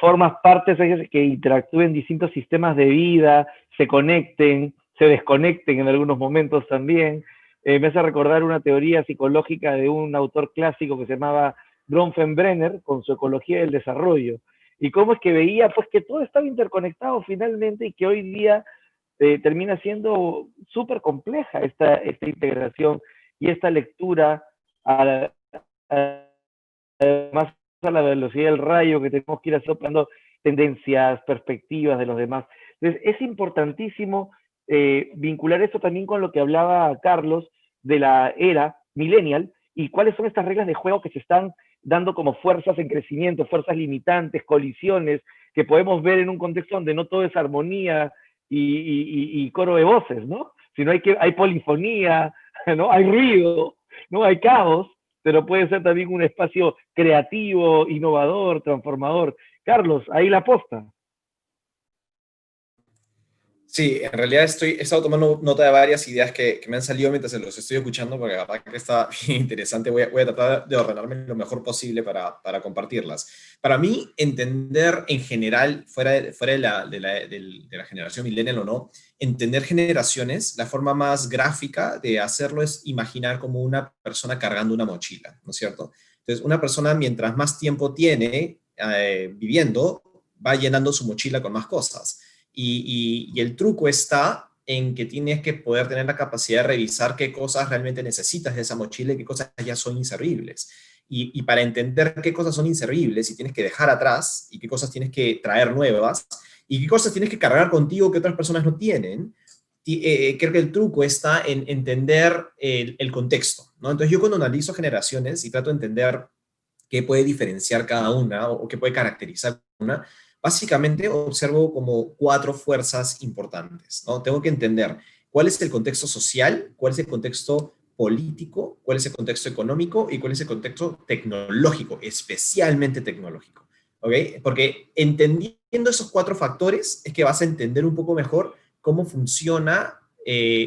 formas parte, que interactúen distintos sistemas de vida, se conecten, se desconecten en algunos momentos también. Me hace recordar una teoría psicológica de un autor clásico que se llamaba Bronfenbrenner, con su ecología del desarrollo. Y cómo es que veía pues que todo estaba interconectado finalmente y que hoy día termina siendo súper compleja esta integración y esta lectura a más a la velocidad del rayo, que tenemos que ir asoplando tendencias, perspectivas de los demás. Entonces, es importantísimo vincular esto también con lo que hablaba Carlos de la era millennial y cuáles son estas reglas de juego que se están dando como fuerzas en crecimiento, fuerzas limitantes, colisiones, que podemos ver en un contexto donde no todo es armonía y coro de voces, ¿no? Sino hay polifonía, ¿no? Hay ruido, ¿no? Hay caos, pero puede ser también un espacio creativo, innovador, transformador. Carlos, ahí la posta. Sí, en realidad he estado tomando nota de varias ideas que me han salido mientras los estoy escuchando, porque la verdad que está bien interesante. Voy a tratar de ordenarme lo mejor posible para compartirlas. Para mí, entender en general, fuera de la generación millennial o no, entender generaciones, la forma más gráfica de hacerlo es imaginar como una persona cargando una mochila, ¿no es cierto? Entonces, una persona mientras más tiempo tiene viviendo, va llenando su mochila con más cosas. Y el truco está en que tienes que poder tener la capacidad de revisar qué cosas realmente necesitas de esa mochila y qué cosas ya son inservibles. Y para entender qué cosas son inservibles y tienes que dejar atrás y qué cosas tienes que traer nuevas y qué cosas tienes que cargar contigo que otras personas no tienen, creo que el truco está en entender el contexto, ¿no? Entonces yo cuando analizo generaciones y trato de entender qué puede diferenciar cada una o qué puede caracterizar una, básicamente observo como 4 fuerzas importantes, ¿no? Tengo que entender cuál es el contexto social, cuál es el contexto político, cuál es el contexto económico y cuál es el contexto tecnológico, especialmente tecnológico, ¿ok? Porque entendiendo esos 4 factores es que vas a entender un poco mejor cómo funciona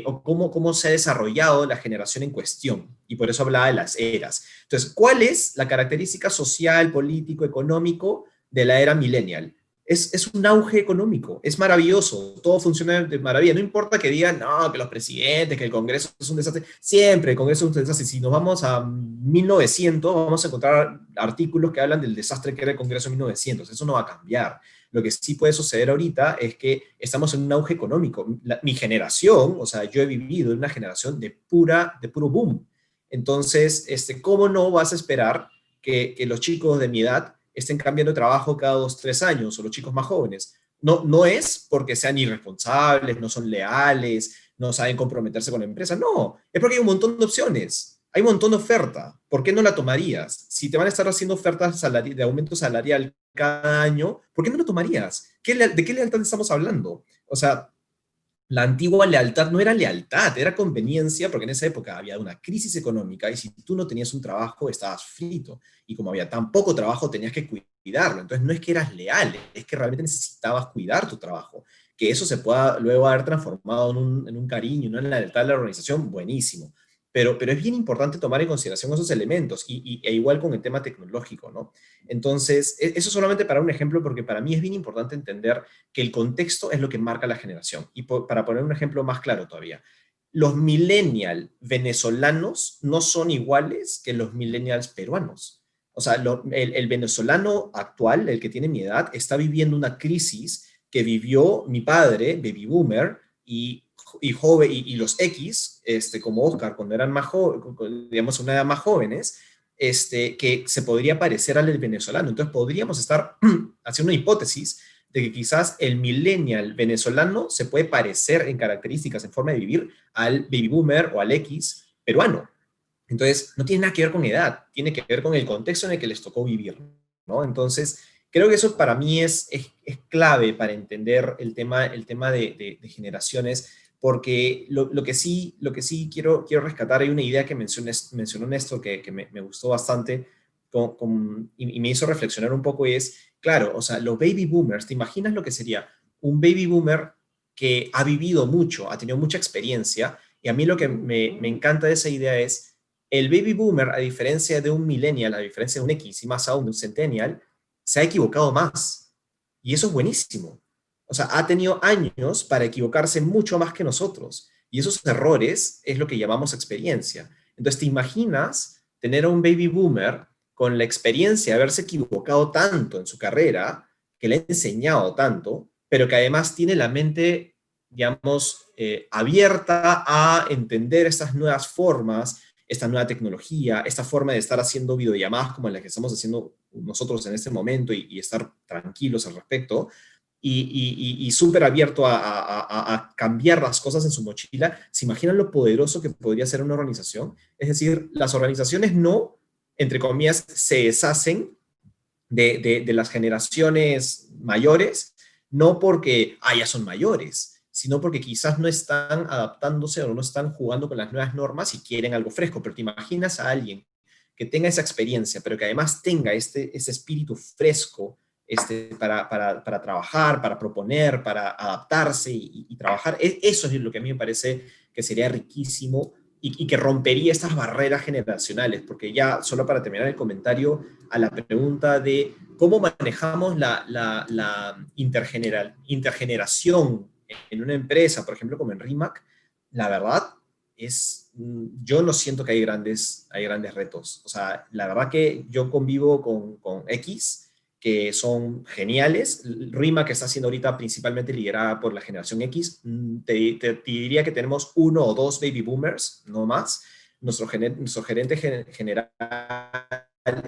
o cómo se ha desarrollado la generación en cuestión. Y por eso hablaba de las eras. Entonces, ¿cuál es la característica social, político, económico de la era millennial? Es un auge económico, es maravilloso, todo funciona de maravilla. No importa que digan, no, que los presidentes, que el Congreso es un desastre. Siempre el Congreso es un desastre. Si nos vamos a 1900, vamos a encontrar artículos que hablan del desastre que era el Congreso en 1900. Eso no va a cambiar. Lo que sí puede suceder ahorita es que estamos en un auge económico. Mi generación, o sea, yo he vivido en una generación de puro boom. Entonces, ¿cómo no vas a esperar que los chicos de mi edad estén cambiando de trabajo cada 2, 3 años, o los chicos más jóvenes? no es porque sean irresponsables, no son leales, no saben comprometerse con la empresa, no, es porque hay un montón de opciones, hay un montón de oferta. ¿Por qué no la tomarías? Si te van a estar haciendo ofertas de aumento salarial cada año, ¿por qué no lo tomarías? ¿De qué lealtad estamos hablando? O sea, la antigua lealtad no era lealtad, era conveniencia, porque en esa época había una crisis económica y si tú no tenías un trabajo, estabas frito. Y como había tan poco trabajo, tenías que cuidarlo. Entonces no es que eras leal, es que realmente necesitabas cuidar tu trabajo. Que eso se pueda luego haber transformado en un cariño, en una lealtad a la organización, buenísimo. Pero es bien importante tomar en consideración esos elementos, e igual con el tema tecnológico, ¿no? Entonces, eso solamente para un ejemplo, porque para mí es bien importante entender que el contexto es lo que marca la generación. Y para poner un ejemplo más claro todavía, los millennials venezolanos no son iguales que los millennials peruanos. O sea, el venezolano actual, el que tiene mi edad, está viviendo una crisis que vivió mi padre, baby boomer, y los X, como Oscar, cuando eran más jóvenes, digamos, una edad más jóvenes, que se podría parecer al venezolano. Entonces podríamos estar haciendo una hipótesis de que quizás el millennial venezolano se puede parecer en características, en forma de vivir, al baby boomer o al X peruano. Entonces, no tiene nada que ver con edad, tiene que ver con el contexto en el que les tocó vivir, ¿no? Entonces, creo que eso para mí es clave para entender el tema de generaciones, porque lo que sí quiero rescatar, hay una idea que mencionó Néstor que me gustó bastante y me hizo reflexionar un poco, y es, claro, o sea, los baby boomers, ¿te imaginas lo que sería un baby boomer que ha vivido mucho, ha tenido mucha experiencia? Y a mí lo que me encanta de esa idea es, el baby boomer, a diferencia de un millennial, a diferencia de un X y más aún de un centennial, se ha equivocado más. Y eso es buenísimo. O sea, ha tenido años para equivocarse mucho más que nosotros. Y esos errores es lo que llamamos experiencia. Entonces, ¿te imaginas tener a un baby boomer con la experiencia de haberse equivocado tanto en su carrera, que le ha enseñado tanto, pero que además tiene la mente, digamos, abierta a entender estas nuevas formas, esta nueva tecnología, esta forma de estar haciendo videollamadas como la que estamos haciendo nosotros en este momento y estar tranquilos al respecto, y súper abierto a cambiar las cosas en su mochila? ¿Se imaginan lo poderoso que podría ser una organización? Es decir, las organizaciones no, entre comillas, se deshacen de las generaciones mayores, no porque ya son mayores, sino porque quizás no están adaptándose o no están jugando con las nuevas normas y quieren algo fresco. Pero te imaginas a alguien que tenga esa experiencia, pero que además tenga ese espíritu fresco para trabajar, para proponer, para adaptarse y trabajar. Eso es lo que a mí me parece que sería riquísimo y que rompería estas barreras generacionales, porque ya, solo para terminar el comentario a la pregunta de cómo manejamos la intergeneración en una empresa, por ejemplo, como en RIMAC, la verdad yo no siento que hay grandes retos. O sea, la verdad que yo convivo con X, que son geniales. RIMAC, que está siendo ahorita principalmente liderada por la generación X, te diría que tenemos 1 o 2 baby boomers, no más. Nuestro gerente general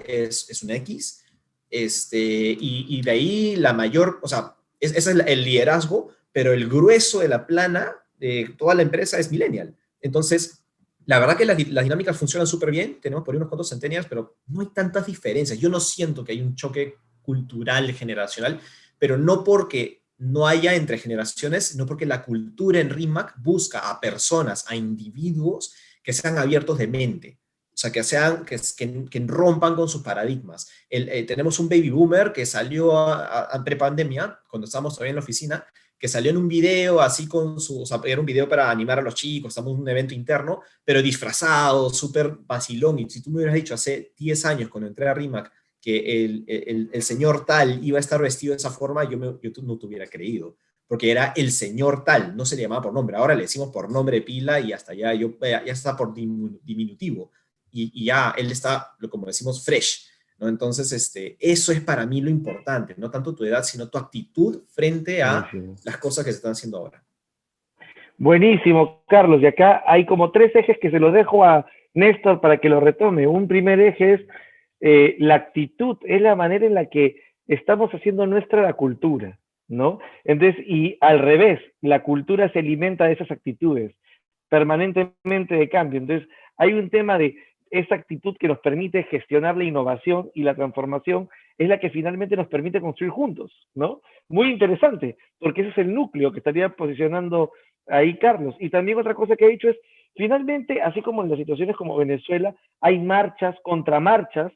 es un X, y de ahí la mayor, o sea, ese es el liderazgo, pero el grueso de la plana de toda la empresa es millennial. Entonces, la verdad que las dinámicas funcionan súper bien, tenemos por ahí unos cuantos centenias, pero no hay tantas diferencias. Yo no siento que hay un choque cultural, generacional, pero no porque no haya entre generaciones, sino porque la cultura en RIMAC busca a personas, a individuos que sean abiertos de mente. O sea, que rompan con sus paradigmas. Tenemos un baby boomer que salió a prepandemia, cuando estábamos todavía en la oficina, que salió en un video así o sea, era un video para animar a los chicos, estamos en un evento interno, pero disfrazado, súper vacilón. Y si tú me hubieras dicho hace 10 años, cuando entré a RIMAC, que el señor tal iba a estar vestido de esa forma, yo no te hubiera creído, porque era el señor tal, no se le llamaba por nombre. Ahora le decimos por nombre pila y hasta ya está por diminutivo. Y ya él está, como decimos, fresh, ¿no? Entonces, eso es para mí lo importante, no tanto tu edad, sino tu actitud frente a las cosas que se están haciendo ahora. Buenísimo, Carlos. Y acá hay como 3 ejes que se los dejo a Néstor para que lo retome. Un primer eje es la actitud, es la manera en la que estamos haciendo nuestra la cultura. ¿no? Entonces, y al revés, la cultura se alimenta de esas actitudes permanentemente de cambio. Entonces, hay un tema de esa actitud que nos permite gestionar la innovación y la transformación, es la que finalmente nos permite construir juntos, ¿no? Muy interesante, porque ese es el núcleo que estaría posicionando ahí Carlos. Y también otra cosa que ha dicho es, finalmente, así como en las situaciones como Venezuela, hay marchas, contramarchas,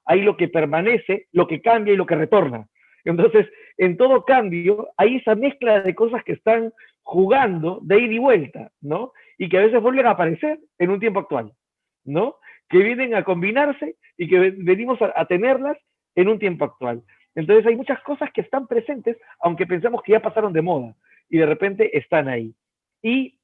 hay lo que permanece, lo que cambia y lo que retorna. Entonces, en todo cambio, hay esa mezcla de cosas que están jugando de ida y vuelta, ¿no? Y que a veces vuelven a aparecer en un tiempo actual, ¿no? Que vienen a combinarse y que venimos a tenerlas en un tiempo actual. Entonces hay muchas cosas que están presentes, aunque pensamos que ya pasaron de moda, y de repente están ahí. Y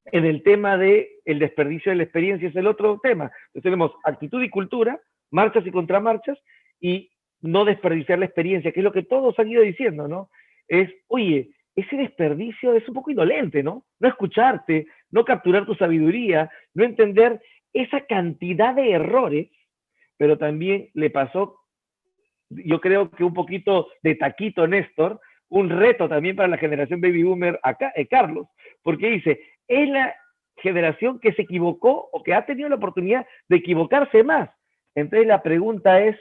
en el tema del desperdicio de la experiencia es el otro tema. Entonces tenemos actitud y cultura, marchas y contramarchas, y no desperdiciar la experiencia, que es lo que todos han ido diciendo, ¿no? Es, oye, ese desperdicio es un poco indolente, ¿no? No escucharte, no capturar tu sabiduría, no entender esa cantidad de errores, pero también le pasó, yo creo que un poquito de taquito Néstor, un reto también para la generación baby boomer acá, Carlos, porque dice, es la generación que se equivocó o que ha tenido la oportunidad de equivocarse más. Entonces la pregunta es,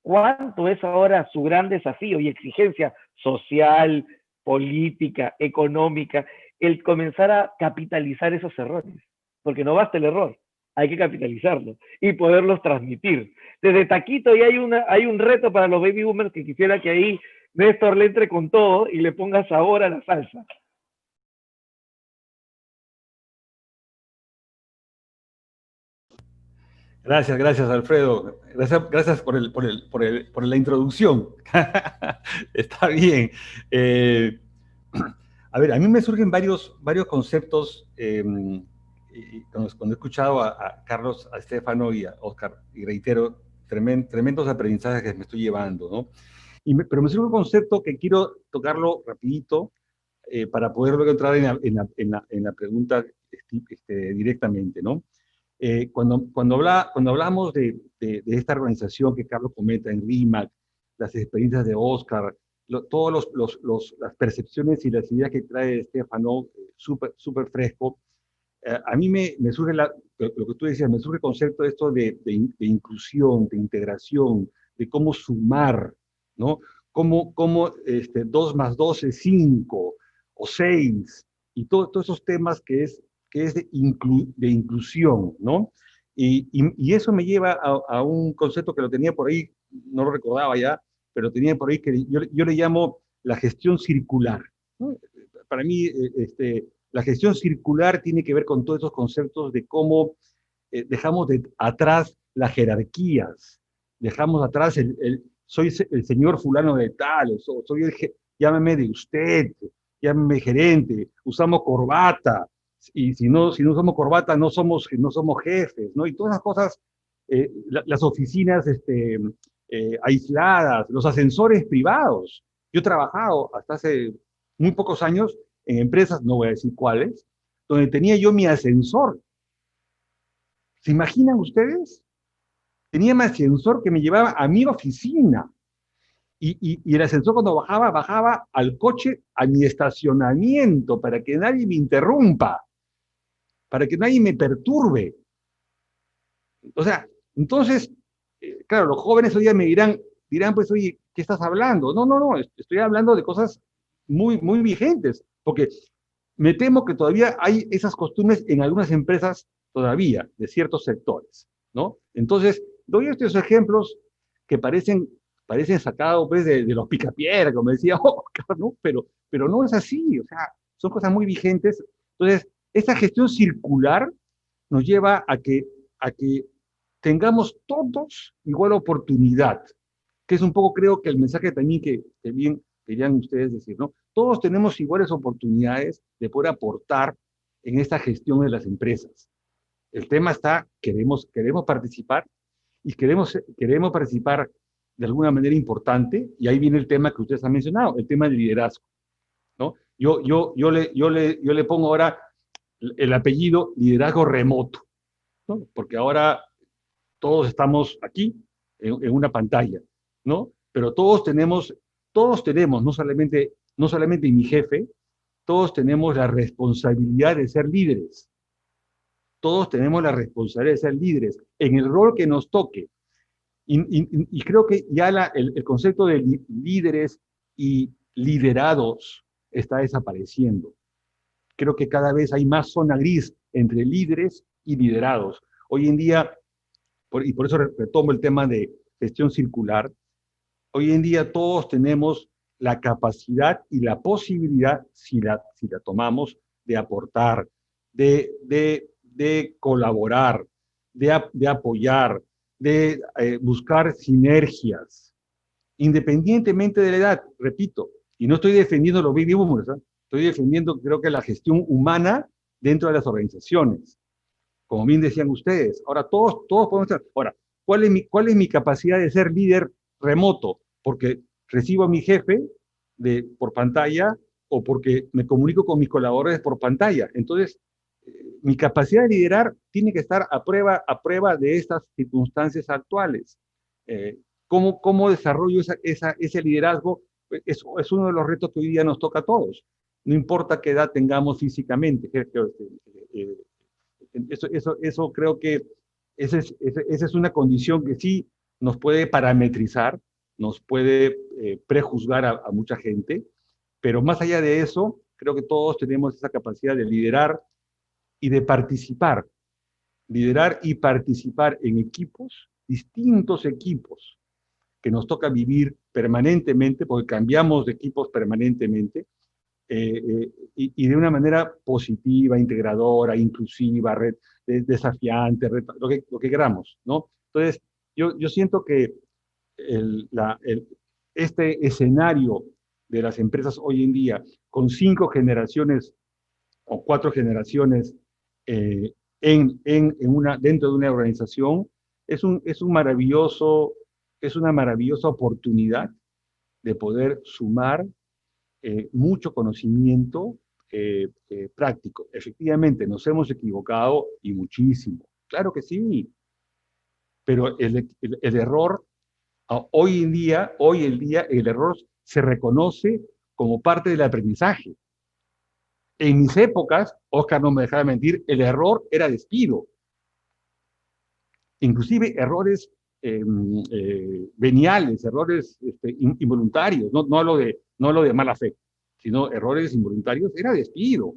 ¿cuánto es ahora su gran desafío y exigencia social, política, económica, el comenzar a capitalizar esos errores? Porque no basta el error, hay que capitalizarlo y poderlos transmitir. Desde taquito ya hay un reto para los baby boomers que quisiera que ahí Néstor le entre con todo y le ponga sabor a la salsa. Gracias, Alfredo. Gracias por la introducción. Está bien. A ver, a mí me surgen varios conceptos cuando he escuchado a Carlos, a Estefano y a Oscar, y reitero, tremendos aprendizajes que me estoy llevando, ¿no? Pero me surge un concepto que quiero tocarlo rapidito para poder luego entrar en la pregunta directamente, ¿no? Cuando hablamos de esta organización que Carlos comenta en RIMAC, las experiencias de Oscar, todas las percepciones y las ideas que trae Estefano, súper fresco, a mí me surge lo que tú decías, me surge el concepto de esto de inclusión, de integración, de cómo sumar, ¿no? Cómo 2 más 2 es 5 o 6, y todos esos temas que es de inclusión, ¿no? Y eso me lleva a un concepto que lo tenía por ahí, no lo recordaba ya, pero tenía por ahí que yo le llamo la gestión circular, ¿no? Para mí, la gestión circular tiene que ver con todos esos conceptos de cómo dejamos atrás las jerarquías, dejamos atrás soy el señor fulano de tal, soy llámame de usted, llámame gerente, usamos corbata, y si no usamos corbata no somos jefes, ¿no? Y todas esas cosas, las oficinas aisladas, los ascensores privados. Yo he trabajado hasta hace muy pocos años en empresas, no voy a decir cuáles, donde tenía yo mi ascensor. ¿Se imaginan ustedes? Tenía mi ascensor que me llevaba a mi oficina. Y el ascensor cuando bajaba al coche, a mi estacionamiento, para que nadie me interrumpa, para que nadie me perturbe. O sea, entonces, claro, los jóvenes hoy día me dirán, pues, oye, ¿qué estás hablando? No, estoy hablando de cosas muy vigentes, porque me temo que todavía hay esas costumbres en algunas empresas todavía, de ciertos sectores, ¿no? Entonces, doy estos ejemplos que parecen sacados pues, de los picapiedra, como decía Oscar, ¿no? Pero no es así, o sea, son cosas muy vigentes. Entonces, esa gestión circular nos lleva a que tengamos todos igual oportunidad, que es un poco, creo que el mensaje también que bien querían ustedes decir, ¿no? Todos tenemos iguales oportunidades de poder aportar en esta gestión de las empresas. El tema está, queremos participar y queremos participar de alguna manera importante, y ahí viene el tema que ustedes han mencionado, el tema del liderazgo, ¿no? Yo le pongo ahora el apellido liderazgo remoto, ¿no? Porque ahora todos estamos aquí en una pantalla, ¿no? Pero todos tenemos, no solamente no solamente mi jefe, todos tenemos la responsabilidad de ser líderes. Todos tenemos la responsabilidad de ser líderes en el rol que nos toque. Y creo que ya el concepto de líderes y liderados está desapareciendo. Creo que cada vez hay más zona gris entre líderes y liderados. Hoy en día, y por eso retomo el tema de gestión circular, hoy en día todos tenemos la capacidad y la posibilidad, si la tomamos, de aportar, de colaborar, de apoyar, de buscar sinergias, independientemente de la edad, repito, y no estoy defendiendo los baby boomers, ¿eh? Estoy defendiendo, creo que la gestión humana dentro de las organizaciones, como bien decían ustedes. Ahora, todos podemos ser. Ahora, ¿cuál es mi capacidad de ser líder remoto? Porque recibo a mi jefe por pantalla o porque me comunico con mis colaboradores por pantalla. Entonces, mi capacidad de liderar tiene que estar a prueba de estas circunstancias actuales. ¿Cómo desarrollo ese liderazgo? Es uno de los retos que hoy día nos toca a todos. No importa qué edad tengamos físicamente. Eso creo que esa es una condición que sí nos puede parametrizar, nos puede prejuzgar a mucha gente, pero más allá de eso, creo que todos tenemos esa capacidad de liderar y de participar. Liderar y participar en equipos, distintos equipos, que nos toca vivir permanentemente, porque cambiamos de equipos permanentemente, y de una manera positiva, integradora, inclusiva, desafiante, lo que queramos, ¿no? Entonces, yo siento que este escenario de las empresas hoy en día, con 5 generaciones o 4 generaciones dentro de una organización, es una maravillosa oportunidad de poder sumar mucho conocimiento práctico. Efectivamente, nos hemos equivocado y muchísimo. Claro que sí, pero el error, hoy en día, el error se reconoce como parte del aprendizaje. En mis épocas, Oscar no me dejaba mentir, el error era despido. Inclusive errores veniales, errores involuntarios, no lo de mala fe, sino errores involuntarios, era despido.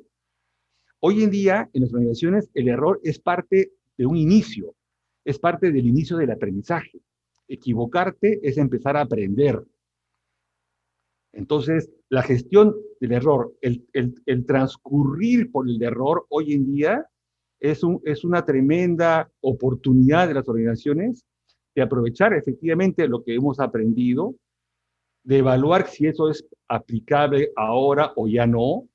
Hoy en día, en las organizaciones, el error es parte de un inicio, es parte del inicio del aprendizaje. Equivocarte es empezar a aprender. Entonces, la gestión del error, el transcurrir por el error hoy en día es una tremenda oportunidad de las organizaciones de aprovechar efectivamente lo que hemos aprendido, de evaluar si eso es aplicable ahora o ya no,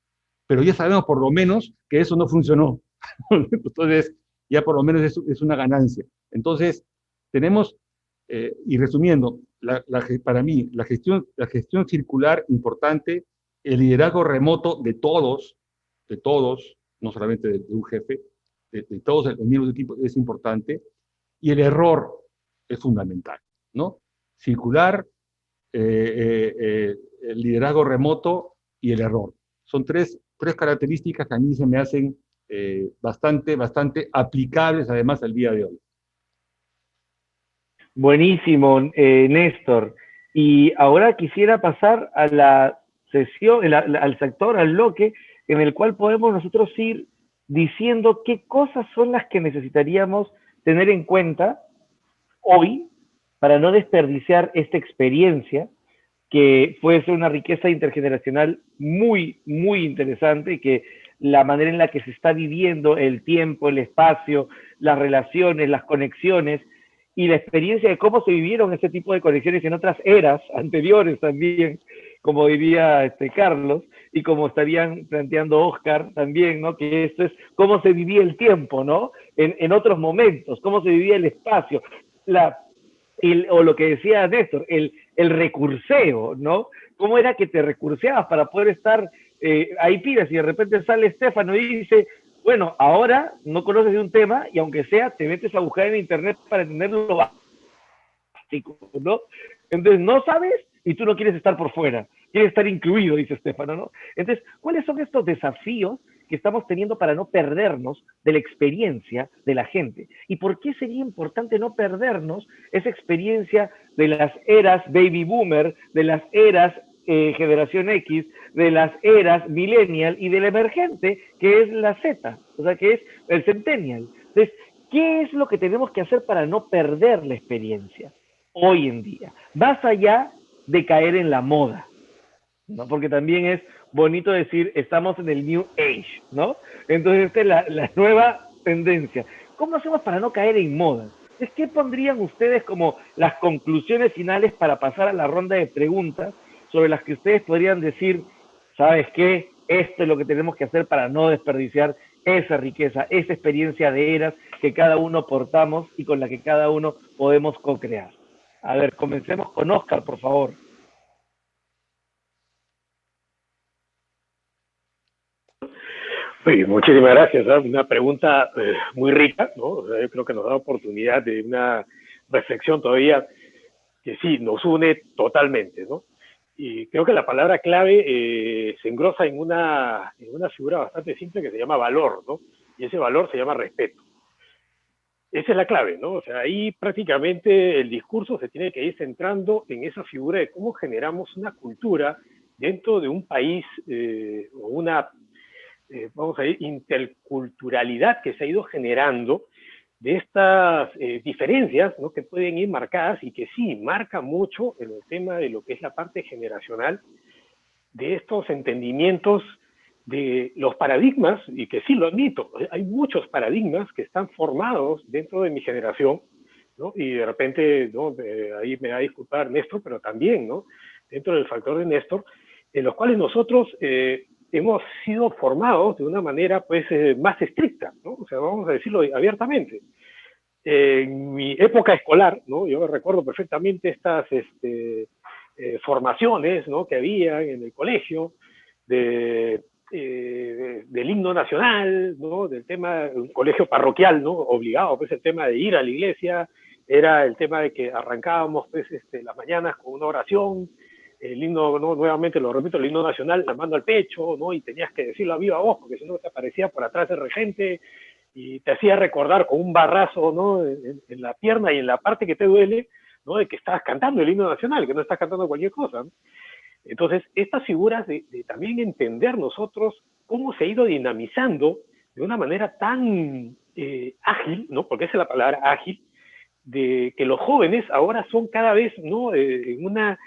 pero ya sabemos por lo menos que eso no funcionó. Entonces, ya por lo menos es una ganancia. Entonces, tenemos, y resumiendo, para mí, la gestión circular importante, el liderazgo remoto de todos, no solamente de un jefe, de todos los miembros del equipo es importante, y el error es fundamental, ¿no? Circular, el liderazgo remoto y el error. Son tres características que a mí se me hacen bastante aplicables además al día de hoy. Buenísimo, Néstor. Y ahora quisiera pasar a la sesión, al sector, al bloque, en el cual podemos nosotros ir diciendo qué cosas son las que necesitaríamos tener en cuenta hoy para no desperdiciar esta experiencia, que puede ser una riqueza intergeneracional muy, muy interesante, y que la manera en la que se está viviendo el tiempo, el espacio, las relaciones, las conexiones, y la experiencia de cómo se vivieron ese tipo de conexiones en otras eras anteriores también, como diría Carlos, y como estarían planteando Oscar también, ¿no? Que esto es cómo se vivía el tiempo, ¿no? En otros momentos, cómo se vivía el espacio, o lo que decía Néstor, el recurseo, ¿no? ¿Cómo era que te recurseabas para poder estar ahí pidas y de repente sale Estefano y dice, bueno, ahora no conoces de un tema y aunque sea te metes a buscar en internet para entender lo básico, ¿no? Entonces no sabes y tú no quieres estar por fuera. quiere estar incluido, dice Estefano, ¿no? Entonces, ¿cuáles son estos desafíos que estamos teniendo para no perdernos de la experiencia de la gente? ¿Y por qué sería importante no perdernos esa experiencia de las eras baby boomer, de las eras generación X, de las eras millennial y del emergente, que es la Z, o sea, que es el centennial? Entonces, ¿qué es lo que tenemos que hacer para no perder la experiencia hoy en día? Más allá de caer en la moda, ¿no? Porque también es bonito decir, estamos en el New Age, ¿no? Entonces, esta es la nueva tendencia. ¿Cómo hacemos para no caer en moda? Entonces, ¿qué pondrían ustedes como las conclusiones finales para pasar a la ronda de preguntas sobre las que ustedes podrían decir, ¿sabes qué? Esto es lo que tenemos que hacer para no desperdiciar esa riqueza, esa experiencia de eras que cada uno portamos y con la que cada uno podemos co-crear. A ver, comencemos con Oscar, por favor. Sí, muchísimas gracias. ¿No? Una pregunta muy rica, ¿no? O sea, yo creo que nos da oportunidad de una reflexión todavía que sí, nos une totalmente, ¿no? Y creo que la palabra clave se engrosa en una figura bastante simple que se llama valor, ¿no? Y ese valor se llama respeto. Esa es la clave, ¿no? O sea, ahí prácticamente el discurso se tiene que ir centrando en esa figura de cómo generamos una cultura dentro de un país o una, vamos a decir, interculturalidad que se ha ido generando de estas diferencias, ¿no? Que pueden ir marcadas y que sí, marca mucho en el tema de lo que es la parte generacional, de estos entendimientos de los paradigmas, y que sí lo admito, hay muchos paradigmas que están formados dentro de mi generación, ¿no? Y de repente, ¿no? Ahí me va a disculpar Néstor, pero también, ¿no? Dentro del factor de Néstor, en los cuales nosotros hemos sido formados de una manera pues más estricta, ¿no? O sea, vamos a decirlo abiertamente. En mi época escolar, ¿no? Yo recuerdo perfectamente estas formaciones, ¿no? Que había en el colegio del himno nacional, ¿no? Del tema, un colegio parroquial, ¿no? Obligado, pues el tema de ir a la iglesia, era el tema de que arrancábamos pues las mañanas con una oración, el himno, ¿no? Nuevamente lo repito, el himno nacional, la mano al pecho, ¿no? Y tenías que decirlo a viva voz, porque si no te aparecía por atrás el regente y te hacía recordar con un barrazo, ¿no? En la pierna y en la parte que te duele, ¿no? De que estabas cantando el himno nacional, que no estás cantando cualquier cosa, ¿no? Entonces, estas figuras de también entender nosotros cómo se ha ido dinamizando de una manera tan ágil, ¿no? Porque esa es la palabra ágil, de que los jóvenes ahora son cada vez, ¿no? En una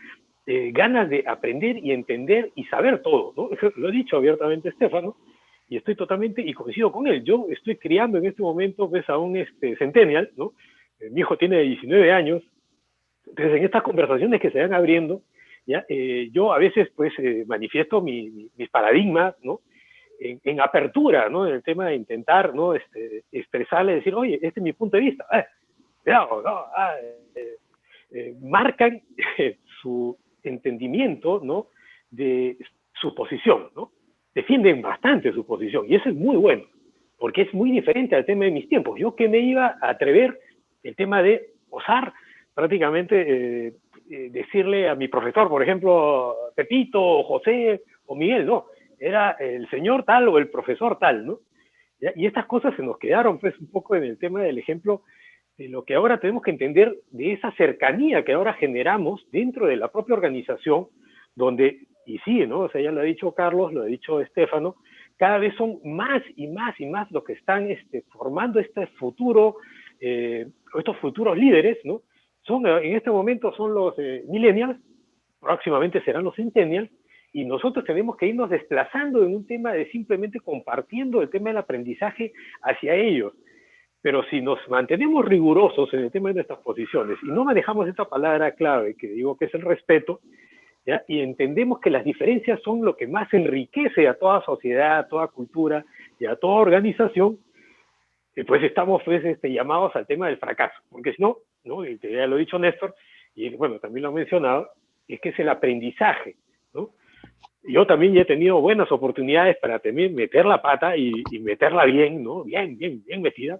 ganas de aprender y entender y saber todo, ¿no? Lo he dicho abiertamente Estefano, y estoy totalmente, y coincido con él, yo estoy criando en este momento, pues, a un centennial, ¿no? Mi hijo tiene 19 años, entonces en estas conversaciones que se van abriendo, ¿ya? Yo a veces, pues, manifiesto mis paradigmas, ¿no? En apertura, ¿no? En el tema de intentar, ¿no? Expresarle, decir, oye, este es mi punto de vista, cuidado, ¿no? Marcan su entendimiento, ¿no? De su posición, ¿no? Defienden bastante su posición, y eso es muy bueno, porque es muy diferente al tema de mis tiempos. Yo que me iba a atrever el tema de osar prácticamente decirle a mi profesor, por ejemplo, Pepito, o José, o Miguel, no, era el señor tal o el profesor tal, ¿no? ¿Ya? Y estas cosas se nos quedaron, pues, un poco en el tema del ejemplo de lo que ahora tenemos que entender de esa cercanía que ahora generamos dentro de la propia organización, donde, y sí, ¿no? O sea, ya lo ha dicho Carlos, lo ha dicho Estefano, cada vez son más y más y más los que están formando este futuro, estos futuros líderes, ¿no? Son, en este momento son los millennials, próximamente serán los centennials, y nosotros tenemos que irnos desplazando en un tema de simplemente compartiendo el tema del aprendizaje hacia ellos. Pero si nos mantenemos rigurosos en el tema de nuestras posiciones y no manejamos esta palabra clave que digo que es el respeto, ¿ya? Y entendemos que las diferencias son lo que más enriquece a toda sociedad, a toda cultura y a toda organización, pues estamos pues, llamados al tema del fracaso. Porque si no, ¿no? Y ya lo ha dicho Néstor, y bueno, también lo ha mencionado, es que es el aprendizaje, ¿no? Yo también ya he tenido buenas oportunidades para también meter la pata y meterla bien, ¿no? Bien metida,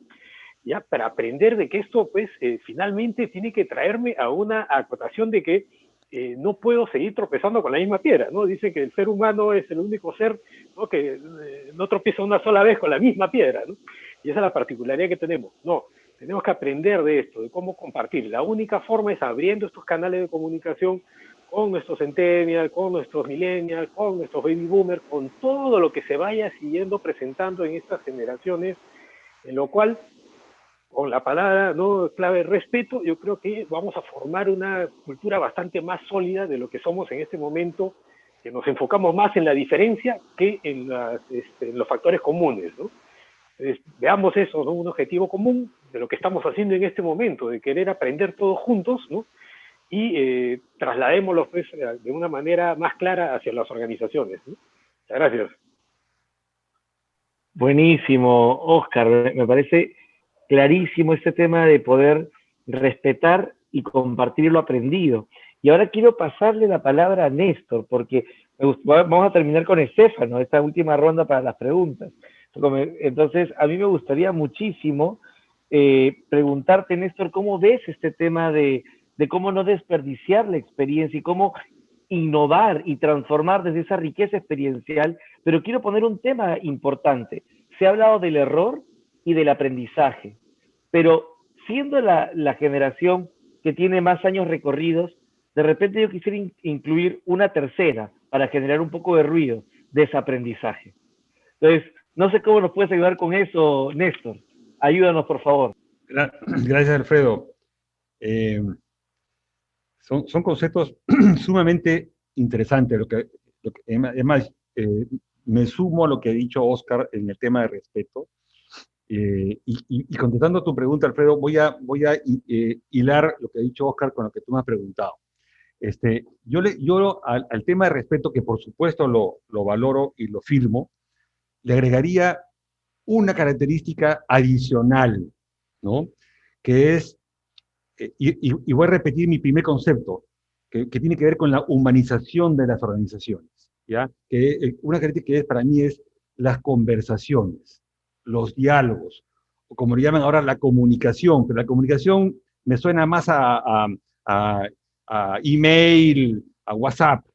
ya, para aprender de que esto, pues, finalmente tiene que traerme a una acotación de que no puedo seguir tropezando con la misma piedra, ¿no? Dicen que el ser humano es el único ser, ¿no?, que no tropieza una sola vez con la misma piedra, ¿no? Y esa es la particularidad que tenemos. No, tenemos que aprender de esto, de cómo compartir. La única forma es abriendo estos canales de comunicación con nuestros centennials, con nuestros millennials, con nuestros baby boomers, con todo lo que se vaya siguiendo presentando en estas generaciones, en lo cual, con la palabra, ¿no?, clave respeto, yo creo que vamos a formar una cultura bastante más sólida de lo que somos en este momento, que nos enfocamos más en la diferencia que en los factores comunes, ¿no? Entonces, veamos eso, ¿no?, un objetivo común de lo que estamos haciendo en este momento, de querer aprender todos juntos, ¿no?, y trasladémoslo, pues, de una manera más clara hacia las organizaciones, ¿no? Muchas gracias. Buenísimo, Oscar. Me parece clarísimo este tema de poder respetar y compartir lo aprendido. Y ahora quiero pasarle la palabra a Néstor, porque vamos a terminar con Estefano, esta última ronda para las preguntas. Entonces, a mí me gustaría muchísimo preguntarte, Néstor, ¿cómo ves este tema de cómo no desperdiciar la experiencia y cómo innovar y transformar desde esa riqueza experiencial? Pero quiero poner un tema importante. Se ha hablado del error y del aprendizaje, pero siendo la generación que tiene más años recorridos, de repente yo quisiera incluir una tercera para generar un poco de ruido, desaprendizaje. Entonces, no sé cómo nos puedes ayudar con eso, Néstor. Ayúdanos, por favor. Gracias, Alfredo. Son conceptos sumamente interesantes. Además, me sumo a lo que ha dicho Oscar en el tema de respeto. Y contestando a tu pregunta, Alfredo, voy a hilar lo que ha dicho Oscar con lo que tú me has preguntado. Yo al tema de respeto, que por supuesto lo valoro y lo firmo, le agregaría una característica adicional, ¿no? Que es, y voy a repetir mi primer concepto, que tiene que ver con la humanización de las organizaciones, ¿ya? Una característica que para mí es las conversaciones, los diálogos, o como le llaman ahora, la comunicación, pero la comunicación me suena más a email, a WhatsApp,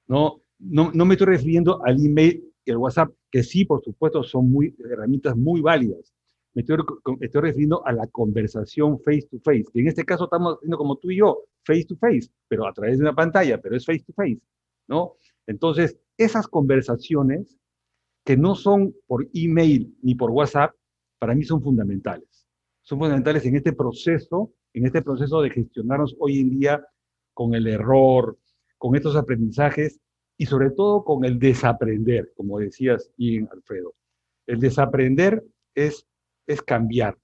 ¿no? No me estoy refiriendo al email y al WhatsApp, que sí, por supuesto, son herramientas muy válidas. Me estoy refiriendo a la conversación face to face, que en este caso estamos haciendo como tú y yo, face to face, pero a través de una pantalla, pero es face to face, ¿no? Entonces, esas conversaciones que no son por email ni por WhatsApp, para mí son fundamentales. Son fundamentales en este proceso de gestionarnos hoy en día con el error, con estos aprendizajes y sobre todo con el desaprender, como decías, Ian, Alfredo. El desaprender es cambiar,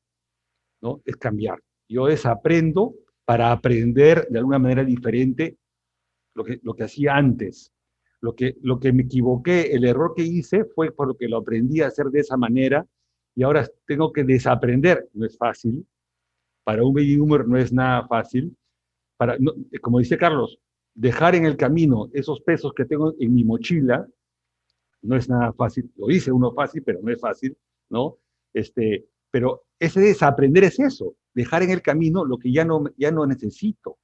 ¿no? Es cambiar. Yo desaprendo para aprender de alguna manera diferente lo que hacía antes. Lo que me equivoqué, el error que hice fue porque lo aprendí a hacer de esa manera y ahora tengo que desaprender. No es fácil. Para un baby boomer no es nada fácil. Como dice Carlos, dejar en el camino esos pesos que tengo en mi mochila no es nada fácil. Lo dice uno fácil, pero no es fácil, ¿no? Pero ese desaprender es eso, dejar en el camino lo que ya no necesito.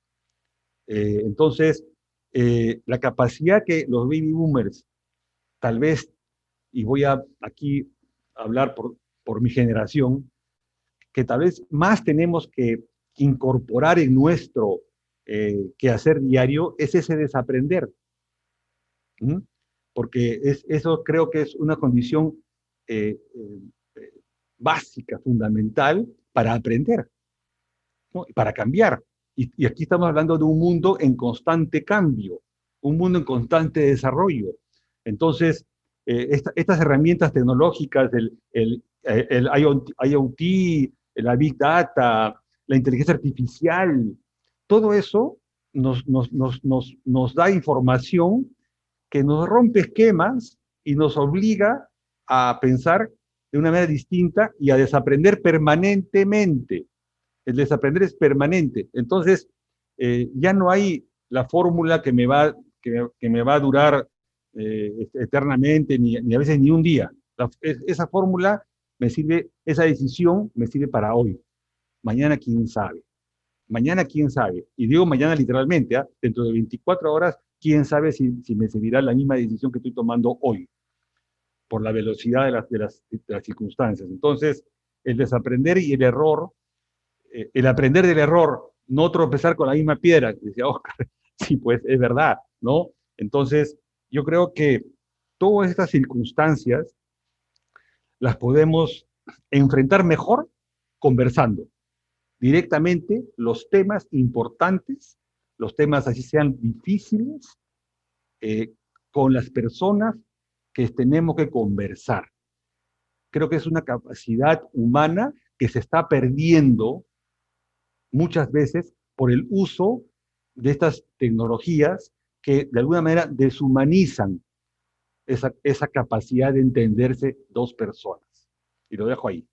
Entonces, la capacidad que los baby boomers, tal vez, y voy a aquí hablar por mi generación, que tal vez más tenemos que incorporar en nuestro quehacer diario, es ese desaprender. ¿Mm? Porque eso creo que es una condición básica, fundamental para aprender, ¿no? Y para cambiar. Y aquí estamos hablando de un mundo en constante cambio, un mundo en constante desarrollo. Entonces, estas herramientas tecnológicas, el IoT, la Big Data, la inteligencia artificial, todo eso nos da información que nos rompe esquemas y nos obliga a pensar de una manera distinta y a desaprender permanentemente. El desaprender es permanente. Entonces, ya no hay la fórmula que me va a durar eternamente, ni a veces ni un día. Esa fórmula esa decisión me sirve para hoy. Mañana, quién sabe, Mañana, quién sabe. Y digo mañana literalmente, ¿ah? Dentro de 24 horas, quién sabe si me servirá la misma decisión que estoy tomando hoy, por la velocidad de las circunstancias. Entonces, el desaprender y el error, el aprender del error, no tropezar con la misma piedra, que decía Oscar, sí, pues es verdad, ¿no? Entonces, yo creo que todas estas circunstancias las podemos enfrentar mejor conversando directamente los temas importantes, los temas así sean difíciles, eh, con las personas que tenemos que conversar. Creo que es una capacidad humana que se está perdiendo muchas veces por el uso de estas tecnologías que de alguna manera deshumanizan esa capacidad de entenderse dos personas. Y lo dejo ahí.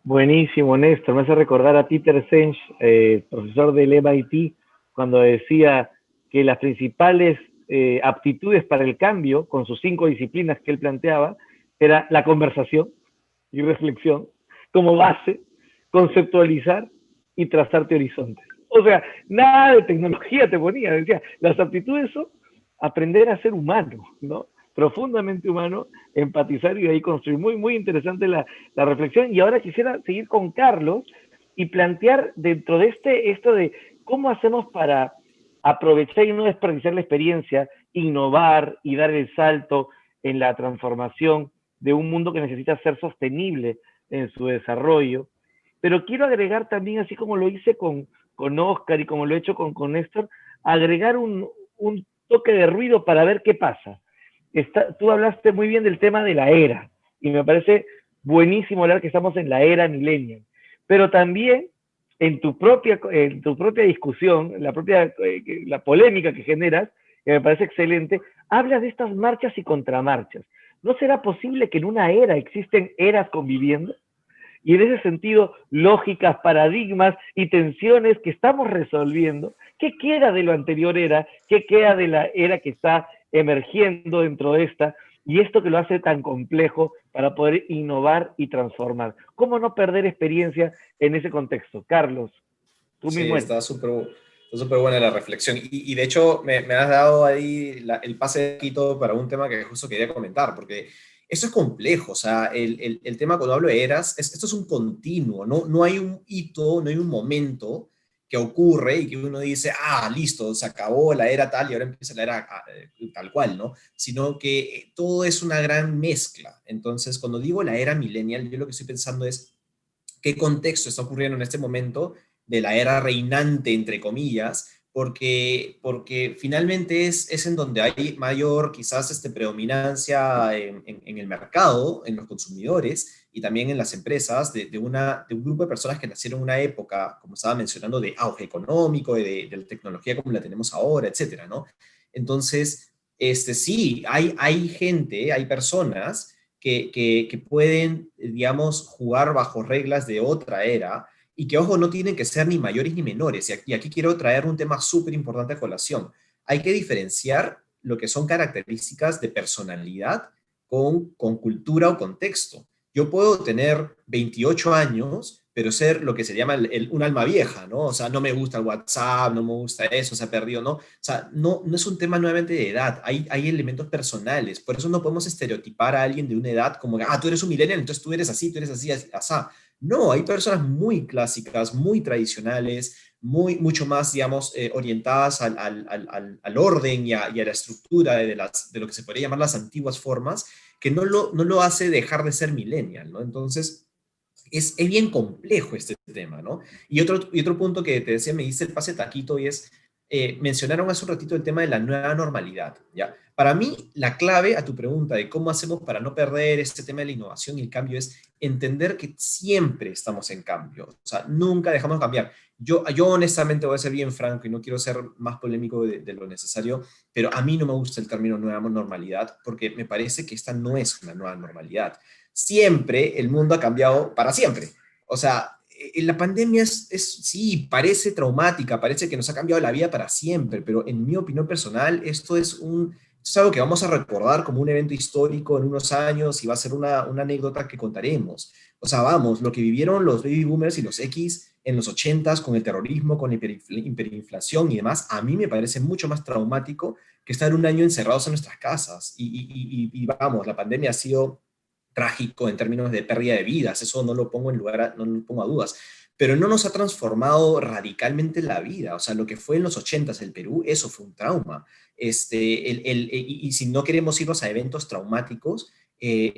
Buenísimo, Néstor. Me hace recordar a Peter Senge, profesor del MIT, cuando decía que las principales aptitudes para el cambio, con sus 5 disciplinas que él planteaba, era la conversación y reflexión como base, conceptualizar y trazarte horizontes. O sea, nada de tecnología te ponía. Decía, las aptitudes son aprender a ser humano, ¿no? Profundamente humano, empatizar y de ahí construir. Muy, muy interesante la reflexión. Y ahora quisiera seguir con Carlos y plantear dentro de esto de cómo hacemos para aprovechar y no desperdiciar la experiencia, innovar y dar el salto en la transformación de un mundo que necesita ser sostenible en su desarrollo. Pero quiero agregar también, así como lo hice con Oscar y como lo he hecho con Néstor, agregar un toque de ruido para ver qué pasa. Tú hablaste muy bien del tema de la era, y me parece buenísimo hablar que estamos en la era millennial, pero también en tu propia discusión, la polémica que generas, que me parece excelente, hablas de estas marchas y contramarchas. ¿No será posible que en una era existen eras conviviendo? Y en ese sentido, lógicas, paradigmas y tensiones que estamos resolviendo. ¿Qué queda de lo anterior era? ¿Qué queda de la era que está emergiendo dentro de esta? Y esto que lo hace tan complejo para poder innovar y transformar. ¿Cómo no perder experiencia en ese contexto? Carlos, tú Sí, mismo eres. está súper buena la reflexión. Y de hecho, me has dado ahí el pase aquí todo para un tema que justo quería comentar, porque eso es complejo. O sea, el tema cuando hablo de eras, esto es un continuo, no hay un hito, no hay un momento que ocurre y que uno dice, ah, listo, se acabó la era tal y ahora empieza la era tal cual, ¿no? Sino que todo es una gran mezcla. Entonces, cuando digo la era millennial, yo lo que estoy pensando es qué contexto está ocurriendo en este momento de la era reinante, entre comillas, porque finalmente es en donde hay mayor quizás predominancia en el mercado, en los consumidores y también en las empresas de un grupo de personas que nacieron en una época, como estaba mencionando, de auge económico, de la tecnología como la tenemos ahora, etcétera, ¿no? Entonces, sí, hay gente, hay personas que pueden, digamos, jugar bajo reglas de otra era y que, ojo, no tienen que ser ni mayores ni menores. Y aquí quiero traer un tema súper importante a colación. Hay que diferenciar lo que son características de personalidad con cultura o contexto. Yo puedo tener 28 años, pero ser lo que se llama un alma vieja, ¿no? O sea, no me gusta el WhatsApp, no me gusta eso, se ha perdido, ¿no? O sea, no es un tema nuevamente de edad, hay elementos personales, por eso no podemos estereotipar a alguien de una edad como, ah, tú eres un millennial, entonces tú eres así, así. No, hay personas muy clásicas, muy tradicionales, mucho más, digamos, orientadas al orden y a la estructura de lo que se podría llamar las antiguas formas, que no lo hace dejar de ser millennial, ¿no? Entonces, es bien complejo este tema, ¿no? Y otro punto que te decía, me dice el pase taquito, y es, mencionaron hace un ratito el tema de la nueva normalidad, ¿ya? Para mí, la clave a tu pregunta de cómo hacemos para no perder este tema de la innovación y el cambio es entender que siempre estamos en cambio, o sea, nunca dejamos de cambiar. Yo honestamente voy a ser bien franco y no quiero ser más polémico de lo necesario, pero a mí no me gusta el término nueva normalidad porque me parece que esta no es una nueva normalidad. Siempre el mundo ha cambiado para siempre. O sea, la pandemia sí, parece traumática, parece que nos ha cambiado la vida para siempre, pero en mi opinión personal, esto es algo que vamos a recordar como un evento histórico en unos años y va a ser una anécdota que contaremos, O sea, vamos, lo que vivieron los baby boomers y los X en los 80s con el terrorismo, con la hiperinflación y demás, a mí me parece mucho más traumático que estar un año encerrados en nuestras casas. Y vamos, la pandemia ha sido trágico en términos de pérdida de vidas, eso no lo pongo en lugar, no lo pongo a dudas, pero no nos ha transformado radicalmente la vida. O sea, lo que fue en los 80s el Perú, eso fue un trauma. Y si no queremos irnos a eventos traumáticos,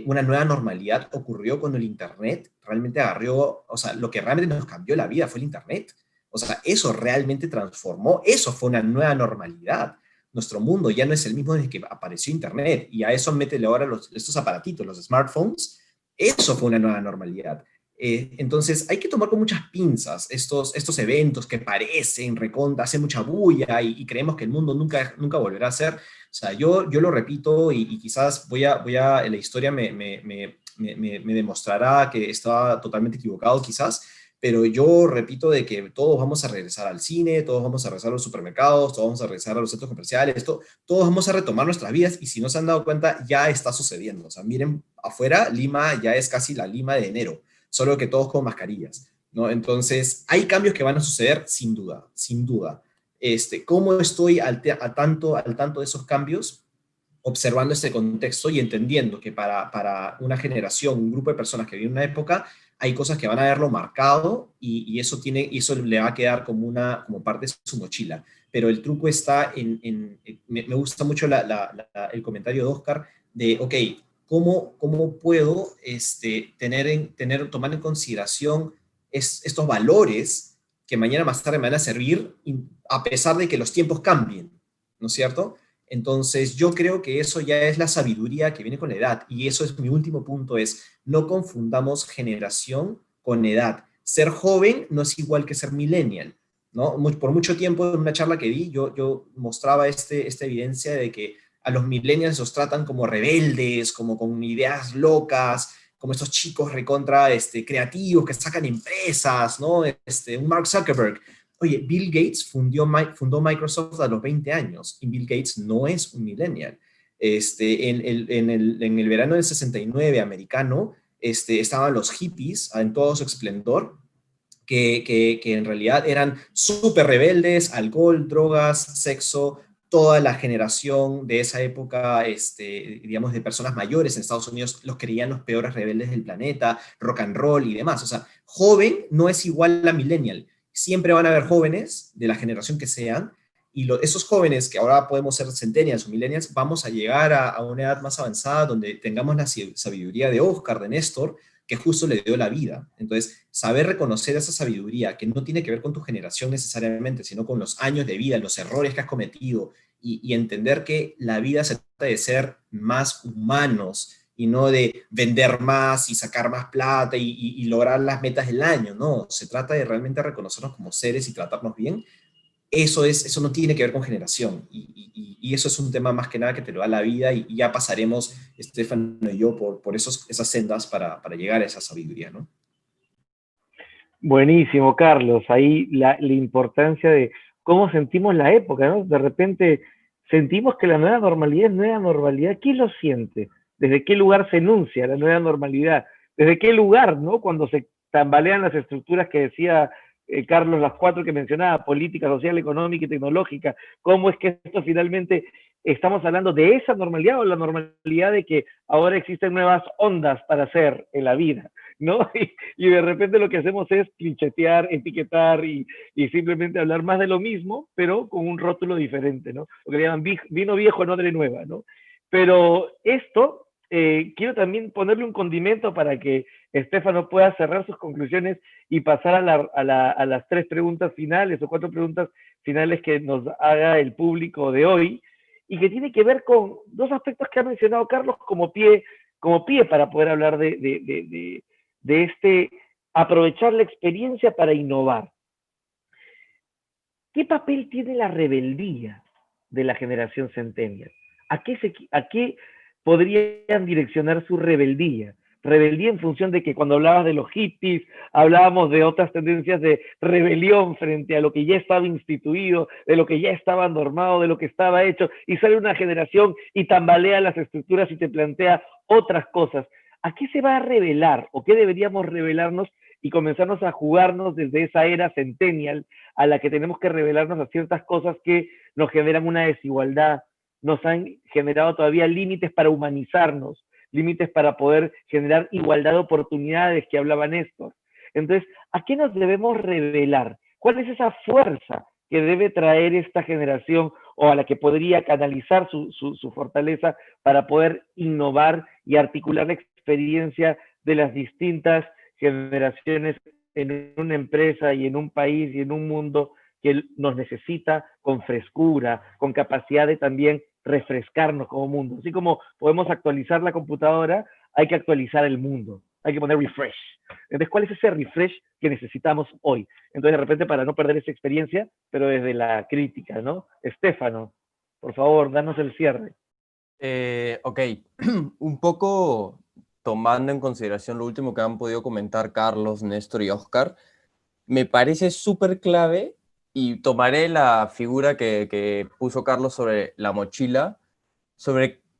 una nueva normalidad ocurrió cuando el Internet realmente agarró, o sea, lo que realmente nos cambió la vida fue el Internet. O sea, eso realmente transformó, eso fue una nueva normalidad. Nuestro mundo ya no es el mismo desde que apareció Internet, y a eso métele ahora estos aparatitos, los smartphones, eso fue una nueva normalidad. Entonces hay que tomar con muchas pinzas estos eventos que parecen recontra, hacen mucha bulla y creemos que el mundo nunca volverá a ser. O sea, yo lo repito y quizás la historia me demostrará que estaba totalmente equivocado quizás, pero yo repito de que todos vamos a regresar al cine, todos vamos a regresar a los supermercados, todos vamos a regresar a los centros comerciales, todos vamos a retomar nuestras vidas, y si no se han dado cuenta, ya está sucediendo. O sea, miren, afuera Lima ya es casi la Lima de enero, solo que todos con mascarillas, ¿no? Entonces, hay cambios que van a suceder sin duda, sin duda. ¿Cómo estoy al tanto de esos cambios? Observando este contexto y entendiendo que para una generación, un grupo de personas que viven una época, hay cosas que van a haberlo marcado, y eso le va a quedar como parte de su mochila. Pero el truco está me gusta mucho el comentario de Oscar de, ok, ¿cómo puedo tomar en consideración estos valores que mañana más tarde me van a servir a pesar de que los tiempos cambien, ¿no es cierto? Entonces, yo creo que eso ya es la sabiduría que viene con la edad, y eso es mi último punto, es no confundamos generación con edad. Ser joven no es igual que ser millennial, ¿no? Por mucho tiempo, en una charla que di, yo mostraba esta evidencia de que a los millennials los tratan como rebeldes, como con ideas locas, como estos chicos recontra creativos que sacan empresas, ¿no? Un Mark Zuckerberg. Oye, Bill Gates fundó Microsoft a los 20 años, y Bill Gates no es un millennial. En el verano del 69 americano, estaban los hippies en todo su esplendor, que en realidad eran súper rebeldes, alcohol, drogas, sexo, toda la generación de esa época, digamos, de personas mayores en Estados Unidos, los creían los peores rebeldes del planeta, rock and roll y demás. O sea, joven no es igual a millennial. Siempre van a haber jóvenes de la generación que sean, y esos jóvenes que ahora podemos ser centennials o millennials, vamos a llegar a una edad más avanzada donde tengamos la sabiduría de Oscar, de Néstor, que justo le dio la vida. Entonces, saber reconocer esa sabiduría que no tiene que ver con tu generación necesariamente, sino con los años de vida, los errores que has cometido, y entender que la vida se trata de ser más humanos y no de vender más y sacar más plata y lograr las metas del año. No, se trata de realmente reconocernos como seres y tratarnos bien. Eso no tiene que ver con generación, y eso es un tema más que nada que te lo da la vida, y ya pasaremos, Estefano y yo, por esas sendas para llegar a esa sabiduría, ¿no? Buenísimo, Carlos. Ahí la importancia de cómo sentimos la época, ¿no? De repente sentimos que la nueva normalidad es nueva normalidad. ¿Quién lo siente? ¿Desde qué lugar se enuncia la nueva normalidad? ¿Desde qué lugar, no? Cuando se tambalean las estructuras que decía Carlos, las 4 que mencionaba: política, social, económica y tecnológica. ¿Cómo es que esto finalmente estamos hablando de esa normalidad, o la normalidad de que ahora existen nuevas ondas para hacer en la vida, ¿no? Y de repente lo que hacemos es clinchetear, etiquetar y simplemente hablar más de lo mismo, pero con un rótulo diferente, ¿no? Lo que le llaman vino viejo en odre nueva, ¿no? Pero esto, quiero también ponerle un condimento para que Estefano pueda cerrar sus conclusiones y pasar a las 3 preguntas finales o 4 preguntas finales que nos haga el público de hoy, y que tiene que ver con 2 aspectos que ha mencionado Carlos como pie para poder hablar de aprovechar la experiencia para innovar. ¿Qué papel tiene la rebeldía de la generación centennial? ¿A qué podrían direccionar su rebeldía? Rebeldía en función de que cuando hablabas de los hippies, hablábamos de otras tendencias de rebelión frente a lo que ya estaba instituido, de lo que ya estaba normado, de lo que estaba hecho, y sale una generación y tambalea las estructuras y te plantea otras cosas. ¿a qué se va a revelar o qué deberíamos revelarnos y comenzarnos a jugarnos desde esa era centennial a la que tenemos que revelarnos a ciertas cosas que nos generan una desigualdad, nos han generado todavía límites para humanizarnos, límites para poder generar igualdad de oportunidades que hablaba Néstor? Entonces, ¿a qué nos debemos revelar? ¿Cuál es esa fuerza que debe traer esta generación o a la que podría canalizar su fortaleza para poder innovar y articular la experiencia de las distintas generaciones en una empresa y en un país y en un mundo que nos necesita con frescura, con capacidad de también refrescarnos como mundo? Así como podemos actualizar la computadora, hay que actualizar el mundo, hay que poner refresh. Entonces, ¿cuál es ese refresh que necesitamos hoy? Entonces, de repente, para no perder esa experiencia, pero desde la crítica, ¿no? Estefano, por favor, danos el cierre. Ok, un poco tomando en consideración lo último que han podido comentar Carlos, Néstor y Oscar, me parece súper clave y tomaré la figura que puso Carlos sobre la mochila,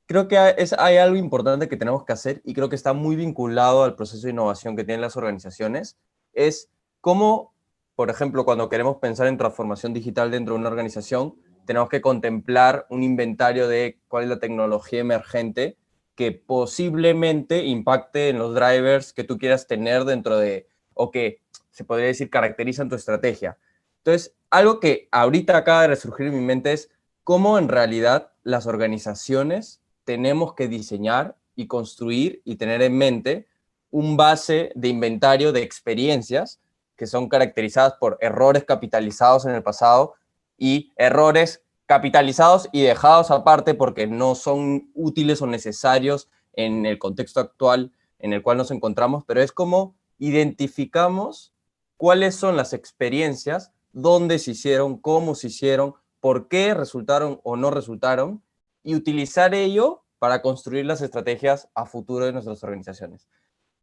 creo que hay algo importante que tenemos que hacer y creo que está muy vinculado al proceso de innovación que tienen las organizaciones, es cómo, por ejemplo, cuando queremos pensar en transformación digital dentro de una organización, tenemos que contemplar un inventario de cuál es la tecnología emergente que posiblemente impacte en los drivers que tú quieras tener dentro de, o que se podría decir caracterizan tu estrategia. Entonces, algo que ahorita acaba de resurgir en mi mente es cómo en realidad las organizaciones tenemos que diseñar y construir y tener en mente un base de inventario de experiencias que son caracterizadas por errores capitalizados en el pasado y errores capitalizados y dejados aparte porque no son útiles o necesarios en el contexto actual en el cual nos encontramos, pero es como identificamos cuáles son las experiencias, dónde se hicieron, cómo se hicieron, por qué resultaron o no resultaron, y utilizar ello para construir las estrategias a futuro de nuestras organizaciones.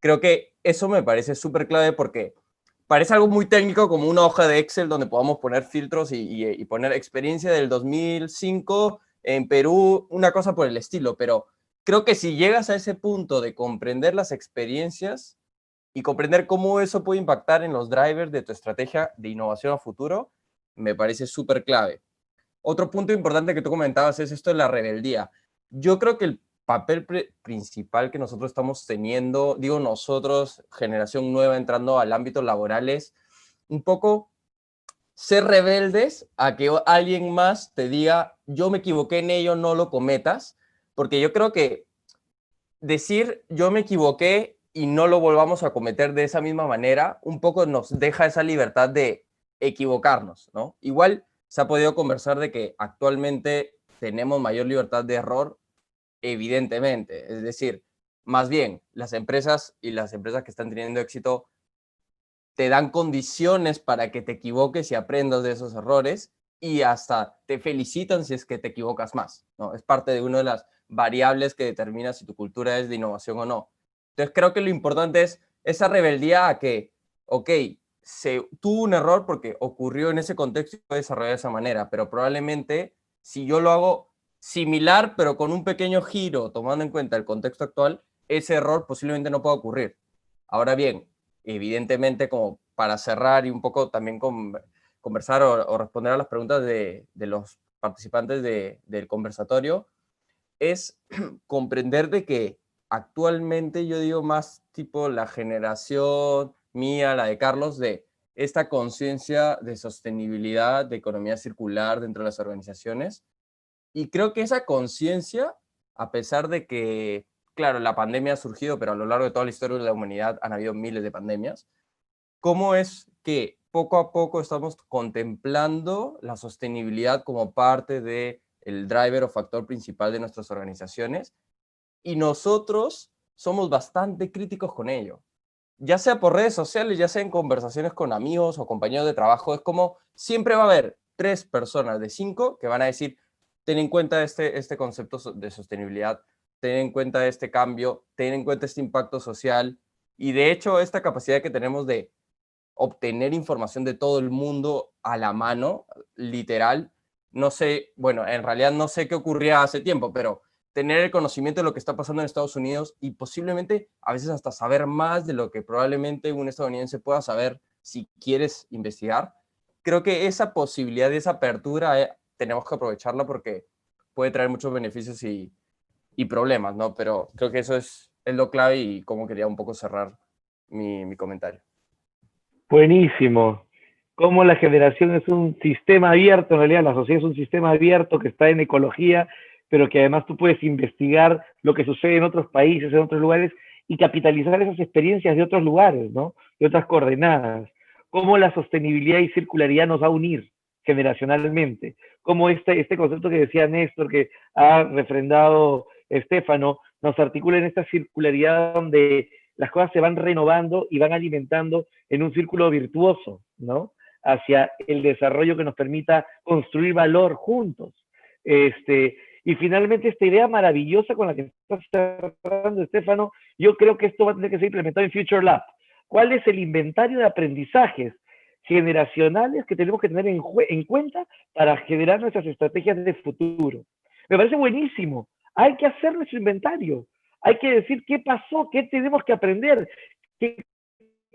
Creo que eso me parece súper clave porque parece algo muy técnico como una hoja de Excel donde podamos poner filtros y poner experiencia del 2005 en Perú, una cosa por el estilo, pero creo que si llegas a ese punto de comprender las experiencias y comprender cómo eso puede impactar en los drivers de tu estrategia de innovación a futuro, me parece súper clave. Otro punto importante que tú comentabas es esto de la rebeldía. Yo creo que el papel principal que nosotros estamos teniendo, digo nosotros, generación nueva entrando al ámbito laboral, es un poco ser rebeldes a que alguien más te diga, yo me equivoqué en ello, no lo cometas, porque yo creo que decir yo me equivoqué y no lo volvamos a cometer de esa misma manera, un poco nos deja esa libertad de equivocarnos, ¿no? Igual se ha podido conversar de que actualmente tenemos mayor libertad de error, evidentemente. Es decir, más bien, las empresas y las empresas que están teniendo éxito te dan condiciones para que te equivoques y aprendas de esos errores y hasta te felicitan si es que te equivocas más, ¿no? Es parte de una de las variables que determina si tu cultura es de innovación o no. Entonces creo que lo importante es esa rebeldía a que, ok, se tuvo un error porque ocurrió en ese contexto y fue desarrollado de esa manera, pero probablemente si yo lo hago similar pero con un pequeño giro tomando en cuenta el contexto actual, ese error posiblemente no pueda ocurrir. Ahora bien, evidentemente como para cerrar y un poco también conversar o responder a las preguntas de los participantes del conversatorio, es comprender de que actualmente yo digo más tipo la generación mía, la de Carlos, de esta conciencia de sostenibilidad, de economía circular dentro de las organizaciones. Y creo que esa conciencia, a pesar de que, claro, la pandemia ha surgido, pero a lo largo de toda la historia de la humanidad han habido miles de pandemias, ¿cómo es que poco a poco estamos contemplando la sostenibilidad como parte del driver o factor principal de nuestras organizaciones? Y nosotros somos bastante críticos con ello. Ya sea por redes sociales, ya sea en conversaciones con amigos o compañeros de trabajo, es como siempre va a haber 3 personas de 5 que van a decir, ten en cuenta este concepto de sostenibilidad, ten en cuenta este cambio, ten en cuenta este impacto social. Y de hecho, esta capacidad que tenemos de obtener información de todo el mundo a la mano, literal. No sé, bueno, en realidad no sé qué ocurría hace tiempo, pero tener el conocimiento de lo que está pasando en Estados Unidos y posiblemente a veces hasta saber más de lo que probablemente un estadounidense pueda saber si quieres investigar. Creo que esa posibilidad, esa apertura, tenemos que aprovecharla porque puede traer muchos beneficios y problemas, ¿no? Pero creo que eso es lo clave y como quería un poco cerrar mi comentario. Buenísimo. Cómo la generación es un sistema abierto, en realidad la sociedad es un sistema abierto que está en ecología, pero que además tú puedes investigar lo que sucede en otros países, en otros lugares, y capitalizar esas experiencias de otros lugares, ¿no? De otras coordenadas. Cómo la sostenibilidad y circularidad nos va a unir generacionalmente. Cómo este concepto que decía Néstor, que ha refrendado Estefano, nos articula en esta circularidad donde las cosas se van renovando y van alimentando en un círculo virtuoso, ¿no? Hacia el desarrollo que nos permita construir valor juntos. Y finalmente esta idea maravillosa con la que está cerrando Estefano, yo creo que esto va a tener que ser implementado en Future Lab. ¿Cuál es el inventario de aprendizajes generacionales que tenemos que tener en cuenta para generar nuestras estrategias de futuro? Me parece buenísimo. Hay que hacer nuestro inventario. Hay que decir qué pasó, qué tenemos que aprender, qué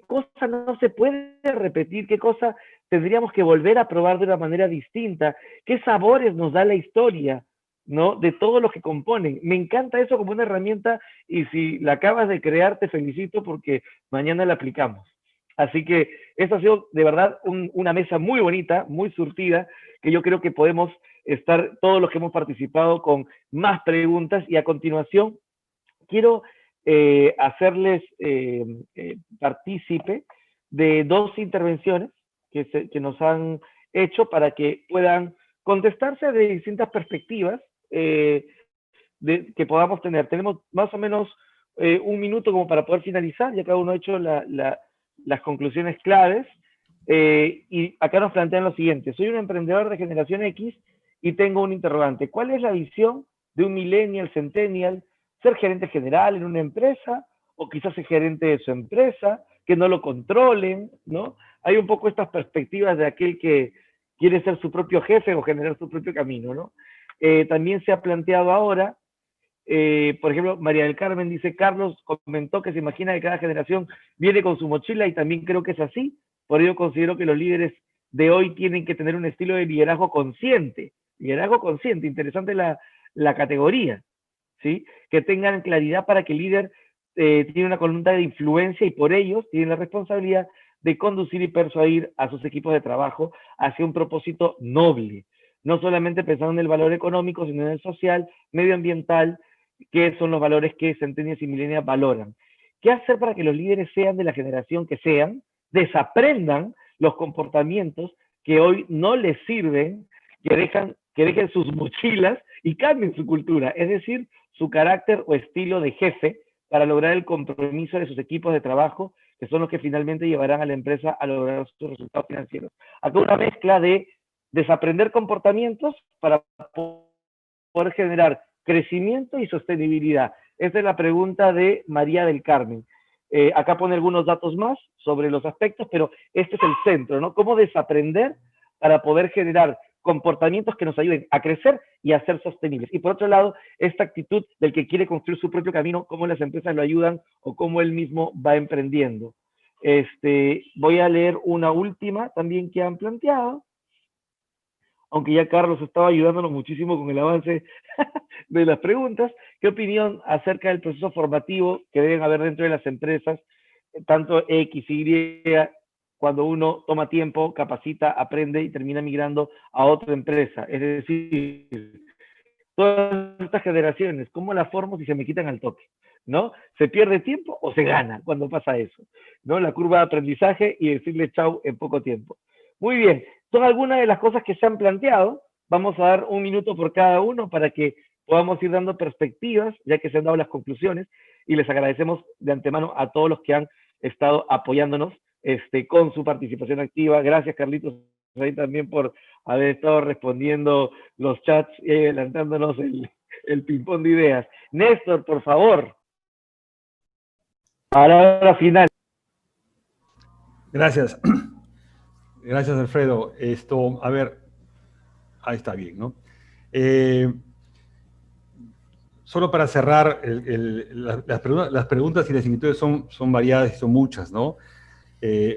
cosa no se puede repetir, qué cosa tendríamos que volver a probar de una manera distinta, qué sabores nos da la historia, ¿no? De todo lo que componen. Me encanta eso como una herramienta y si la acabas de crear, te felicito porque mañana la aplicamos. Así que esto ha sido de verdad una mesa muy bonita, muy surtida, que yo creo que podemos estar todos los que hemos participado con más preguntas y a continuación quiero hacerles partícipe de dos intervenciones que nos han hecho para que puedan contestarse de distintas perspectivas que podamos tener. Tenemos más o menos un minuto como para poder finalizar, ya cada uno ha hecho las conclusiones claves. Y acá nos plantean lo siguiente: soy un emprendedor de generación X y tengo un interrogante. ¿Cuál es la visión de un millennial, centennial, ser gerente general en una empresa o quizás ser gerente de su empresa, que no lo controlen, ¿no? Hay un poco estas perspectivas de aquel que quiere ser su propio jefe o generar su propio camino, ¿no? También se ha planteado ahora, por ejemplo, María del Carmen dice, Carlos comentó que se imagina que cada generación viene con su mochila y también creo que es así, por ello considero que los líderes de hoy tienen que tener un estilo de liderazgo consciente, interesante la categoría, ¿sí? Que tengan claridad para que el líder tiene una columna de influencia y por ellos tienen la responsabilidad de conducir y persuadir a sus equipos de trabajo hacia un propósito noble, no solamente pensando en el valor económico, sino en el social, medioambiental, que son los valores que centennials y millennials valoran. ¿Qué hacer para que los líderes sean de la generación que sean, desaprendan los comportamientos que hoy no les sirven, que dejen sus mochilas y cambien su cultura, es decir, su carácter o estilo de jefe para lograr el compromiso de sus equipos de trabajo, que son los que finalmente llevarán a la empresa a lograr sus resultados financieros? Acá una mezcla de desaprender comportamientos para poder generar crecimiento y sostenibilidad. Esa es la pregunta de María del Carmen. Acá pone algunos datos más sobre los aspectos, pero este es el centro, ¿no? Cómo desaprender para poder generar comportamientos que nos ayuden a crecer y a ser sostenibles. Y por otro lado, esta actitud del que quiere construir su propio camino, cómo las empresas lo ayudan o cómo él mismo va emprendiendo. Voy a leer una última también que han planteado, aunque ya Carlos estaba ayudándonos muchísimo con el avance de las preguntas. ¿Qué opinión acerca del proceso formativo que deben haber dentro de las empresas, tanto X, Y, cuando uno toma tiempo, capacita, aprende y termina migrando a otra empresa? Es decir, todas estas generaciones, ¿cómo las formo si se me quitan al toque? ¿No? ¿Se pierde tiempo o se gana cuando pasa eso? ¿No? La curva de aprendizaje y decirle chau en poco tiempo. Muy bien, son algunas de las cosas que se han planteado. Vamos a dar un minuto por cada uno para que podamos ir dando perspectivas, ya que se han dado las conclusiones, y les agradecemos de antemano a todos los que han estado apoyándonos con su participación activa. Gracias, Carlitos, ahí también por haber estado respondiendo los chats y adelantándonos el ping-pong de ideas. Néstor, por favor. Palabra final. Gracias. Gracias, Alfredo. A ver, ahí está bien, ¿no? solo para cerrar, las preguntas y las inquietudes son variadas y son muchas, ¿no?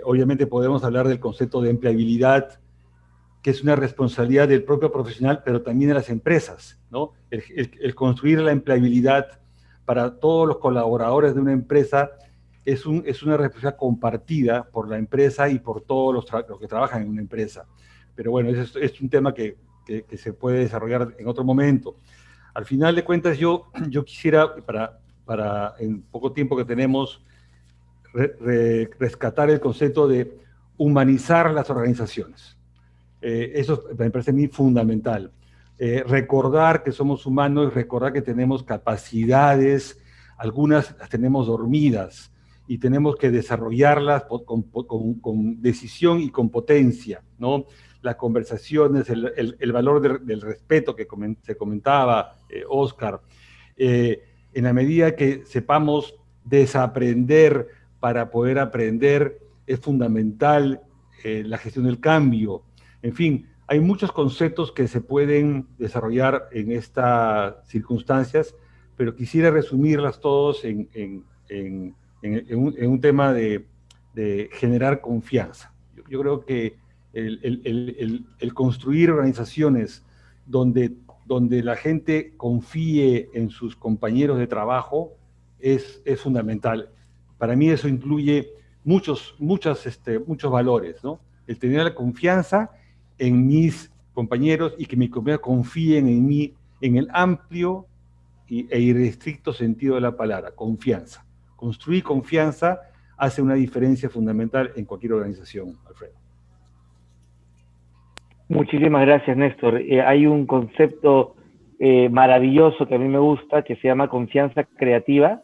Obviamente podemos hablar del concepto de empleabilidad, que es una responsabilidad del propio profesional, pero también de las empresas, ¿no? El construir la empleabilidad para todos los colaboradores de una empresa es una responsabilidad compartida por la empresa y por todos los que trabajan en una empresa. Pero bueno, es un tema que se puede desarrollar en otro momento. Al final de cuentas, yo quisiera, para en poco tiempo que tenemos, rescatar el concepto de humanizar las organizaciones. Eso me parece a mí fundamental. Recordar que somos humanos, recordar que tenemos capacidades, algunas las tenemos dormidas y tenemos que desarrollarlas con decisión y con potencia, ¿no? Las conversaciones, el valor del respeto que se comentaba, Oscar. En la medida que sepamos desaprender para poder aprender, es fundamental la gestión del cambio. En fin, hay muchos conceptos que se pueden desarrollar en estas circunstancias, pero quisiera resumirlas todos en un tema de generar confianza. Yo creo que el construir organizaciones donde la gente confíe en sus compañeros de trabajo es fundamental. Para mí eso incluye muchos valores, ¿no? El tener la confianza en mis compañeros y que mis compañeros confíen en mí en el amplio e irrestricto sentido de la palabra, confianza. Construir confianza hace una diferencia fundamental en cualquier organización, Alfredo. Muchísimas gracias, Néstor. Hay un concepto maravilloso que a mí me gusta, que se llama confianza creativa,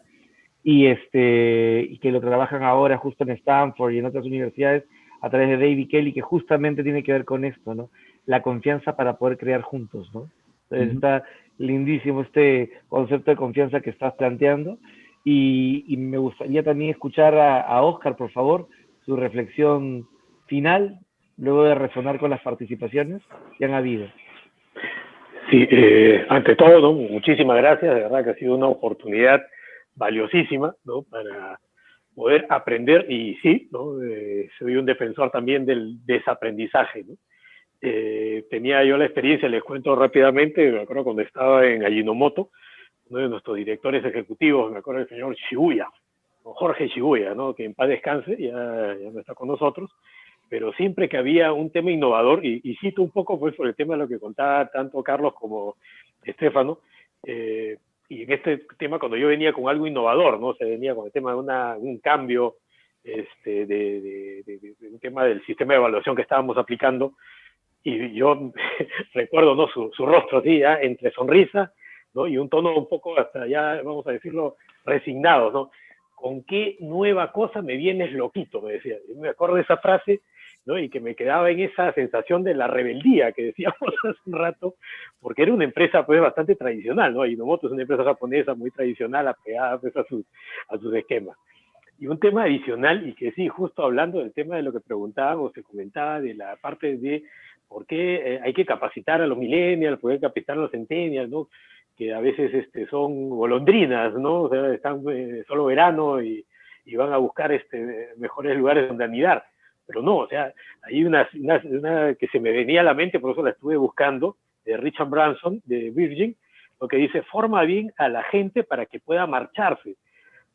y que lo trabajan ahora justo en Stanford y en otras universidades a través de David Kelly, que justamente tiene que ver con esto, ¿no? La confianza para poder crear juntos, ¿no? Entonces está lindísimo este concepto de confianza que estás planteando, y me gustaría también escuchar a Oscar, por favor, su reflexión final, luego de resonar con las participaciones que han habido. Sí, ante todo, ¿no? Muchísimas gracias, de verdad que ha sido una oportunidad valiosísima, ¿no? Para poder aprender, y sí, ¿no? Soy un defensor también del desaprendizaje, ¿no? Tenía yo la experiencia, les cuento rápidamente, me acuerdo cuando estaba en Ajinomoto, uno de nuestros directores ejecutivos, me acuerdo del señor Shibuya, Jorge Shibuya, ¿no? Que en paz descanse, ya no está con nosotros, pero siempre que había un tema innovador, y cito un poco pues por el tema de lo que contaba tanto Carlos como Estefano, y en este tema cuando yo venía con algo innovador, ¿no? Se venía con el tema de un cambio, de un tema del sistema de evaluación que estábamos aplicando, y yo recuerdo, ¿no? Su rostro así, ya entre sonrisa, ¿no? Y un tono un poco hasta ya, vamos a decirlo, resignado, ¿no? ¿Con qué nueva cosa me vienes loquito? Me decía. Yo me acuerdo de esa frase, ¿no? Y que me quedaba en esa sensación de la rebeldía que decíamos hace un rato, porque era una empresa pues bastante tradicional, ¿no? Ajinomoto es una empresa japonesa muy tradicional, apegada pues a sus esquemas. Y un tema adicional, y que sí, justo hablando del tema de lo que preguntábamos, se comentaba de la parte de por qué hay que capacitar a los millennials, poder capacitar a los centennials, ¿no? Que a veces son golondrinas, ¿no? O sea, están solo verano y van a buscar mejores lugares donde anidar. Pero no, o sea, hay una que se me venía a la mente, por eso la estuve buscando, de Richard Branson, de Virgin, lo que dice, forma bien a la gente para que pueda marcharse.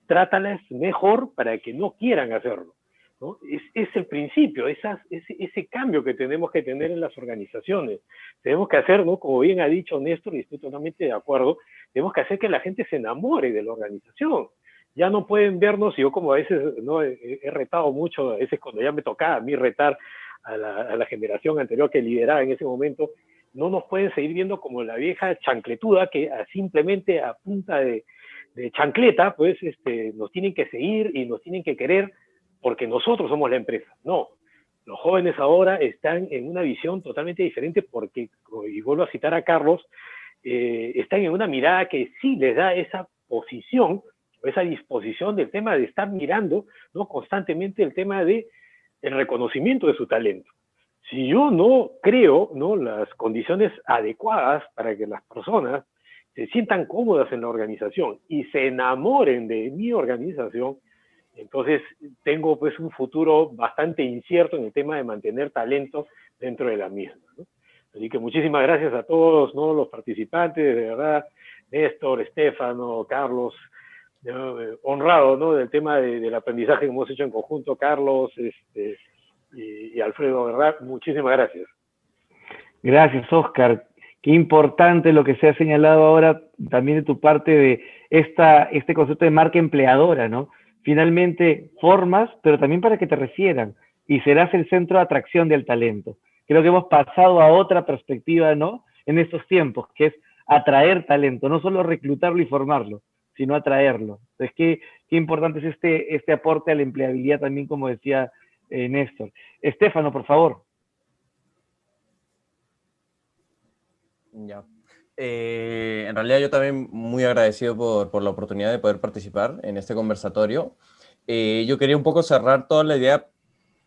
Trátalas mejor para que no quieran hacerlo, ¿no? Es el principio, ese cambio que tenemos que tener en las organizaciones. Tenemos que hacer, ¿no? Como bien ha dicho Néstor, y estoy totalmente de acuerdo, tenemos que hacer que la gente se enamore de la organización. Ya no pueden vernos, yo como a veces, ¿no? He retado mucho, a veces cuando ya me tocaba a mí retar a la generación anterior que lideraba en ese momento, no nos pueden seguir viendo como la vieja chancletuda que simplemente a punta de chancleta, pues nos tienen que seguir y nos tienen que querer porque nosotros somos la empresa. No, los jóvenes ahora están en una visión totalmente diferente porque, y vuelvo a citar a Carlos, están en una mirada que sí les da esa posición, esa disposición del tema de estar mirando, ¿no? Constantemente el tema de el reconocimiento de su talento. Si yo no creo, ¿no? Las condiciones adecuadas para que las personas se sientan cómodas en la organización y se enamoren de mi organización, entonces tengo pues un futuro bastante incierto en el tema de mantener talento dentro de la misma, ¿no? Así que muchísimas gracias a todos, ¿no?, los participantes, de verdad, Néstor, Estefano, Carlos, honrado, ¿no?, del tema del aprendizaje que hemos hecho en conjunto, Carlos y Alfredo, ¿verdad? Muchísimas gracias. Gracias, Oscar. Qué importante lo que se ha señalado ahora también de tu parte de este concepto de marca empleadora, ¿no? Finalmente formas, pero también para que te refieran y serás el centro de atracción del talento. Creo que hemos pasado a otra perspectiva, ¿no?, en estos tiempos, que es atraer talento, no solo reclutarlo y formarlo, sino atraerlo. Entonces, qué importante es este aporte a la empleabilidad también, como decía Néstor. Estefano, por favor. Ya. En realidad yo también muy agradecido por la oportunidad de poder participar en este conversatorio. Yo quería un poco cerrar toda la idea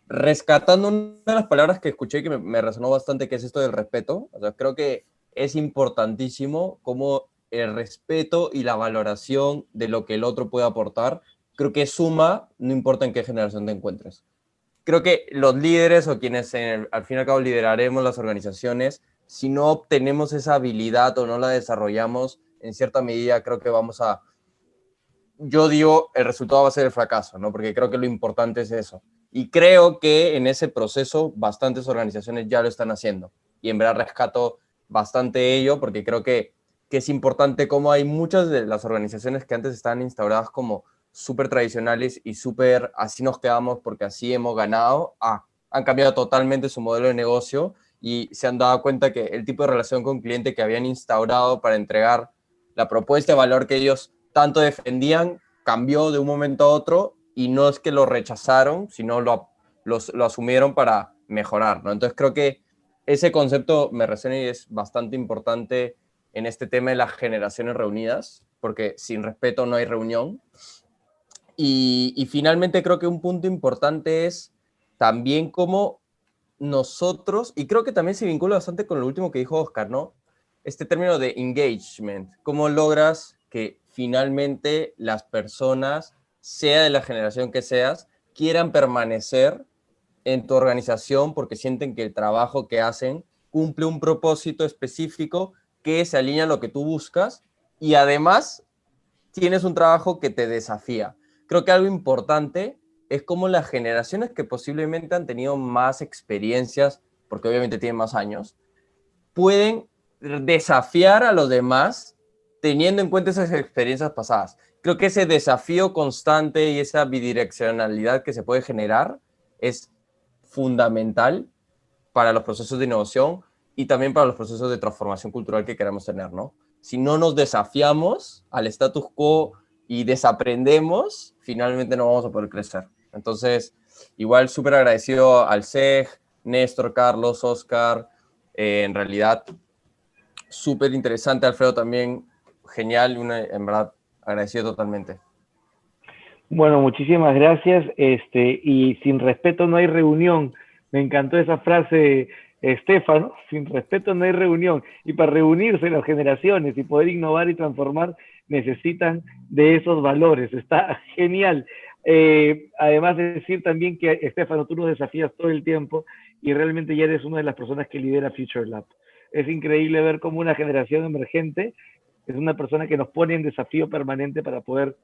rescatando una de las palabras que escuché que me resonó bastante, que es esto del respeto. O sea, creo que es importantísimo cómo el respeto y la valoración de lo que el otro puede aportar, creo que suma, no importa en qué generación te encuentres. Creo que los líderes o quienes al fin y al cabo lideraremos las organizaciones, si no obtenemos esa habilidad o no la desarrollamos, en cierta medida creo que yo digo, el resultado va a ser el fracaso, ¿no? Porque creo que lo importante es eso. Y creo que en ese proceso bastantes organizaciones ya lo están haciendo. Y en verdad rescato bastante ello porque creo que es importante como hay muchas de las organizaciones que antes estaban instauradas como súper tradicionales y súper así nos quedamos porque así hemos ganado, han cambiado totalmente su modelo de negocio y se han dado cuenta que el tipo de relación con cliente que habían instaurado para entregar la propuesta de valor que ellos tanto defendían cambió de un momento a otro y no es que lo rechazaron, sino lo asumieron para mejorar, ¿no? Entonces creo que ese concepto me resuena y es bastante importante en este tema de las generaciones reunidas, porque sin respeto no hay reunión. Y finalmente creo que un punto importante es también cómo nosotros, y creo que también se vincula bastante con lo último que dijo Oscar, ¿no? Este término de engagement, cómo logras que finalmente las personas, sea de la generación que seas, quieran permanecer en tu organización porque sienten que el trabajo que hacen cumple un propósito específico que se alinea a lo que tú buscas y además tienes un trabajo que te desafía. Creo que algo importante es cómo las generaciones que posiblemente han tenido más experiencias, porque obviamente tienen más años, pueden desafiar a los demás teniendo en cuenta esas experiencias pasadas. Creo que ese desafío constante y esa bidireccionalidad que se puede generar es fundamental para los procesos de innovación y también para los procesos de transformación cultural que queremos tener, ¿no? Si no nos desafiamos al status quo y desaprendemos, finalmente no vamos a poder crecer. Entonces, igual súper agradecido al SEG, Néstor, Carlos, Oscar, en realidad súper interesante, Alfredo también, genial, en verdad agradecido totalmente. Bueno, muchísimas gracias. Y sin respeto no hay reunión. Me encantó esa frase, Estefano, sin respeto no hay reunión. Y para reunirse las generaciones y poder innovar y transformar, necesitan de esos valores. Está genial. Además de decir también que, Estefano, tú nos desafías todo el tiempo y realmente ya eres una de las personas que lidera Future Lab. Es increíble ver cómo una generación emergente es una persona que nos pone en desafío permanente para poder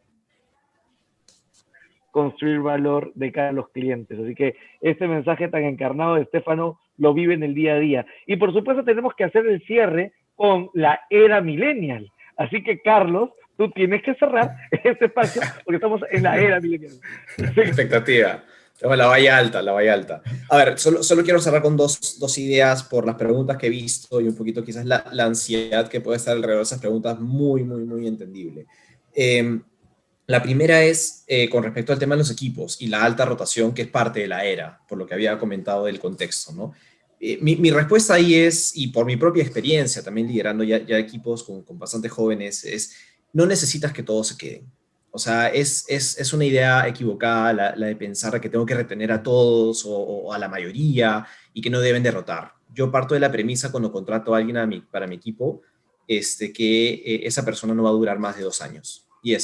construir valor de cara a los clientes. Así que este mensaje tan encarnado de Estefano lo vive en el día a día. Y por supuesto tenemos que hacer el cierre con la era millennial. Así que, Carlos, tú tienes que cerrar este espacio porque estamos en la era millennial. Expectativa. Tengo la valla alta, la valla alta. A ver, solo quiero cerrar con dos ideas por las preguntas que he visto y un poquito quizás la ansiedad que puede estar alrededor de esas preguntas, muy, muy, muy entendible. La primera es con respecto al tema de los equipos y la alta rotación que es parte de la era, por lo que había comentado del contexto, ¿no? Mi respuesta ahí es, y por mi propia experiencia también liderando ya equipos con bastante jóvenes, es no necesitas que todos se queden. O sea, es una idea equivocada la de pensar que tengo que retener a todos o a la mayoría y que no deben derrotar. Yo parto de la premisa cuando contrato a alguien para mi equipo, que esa persona no va a durar más de 2 años. Y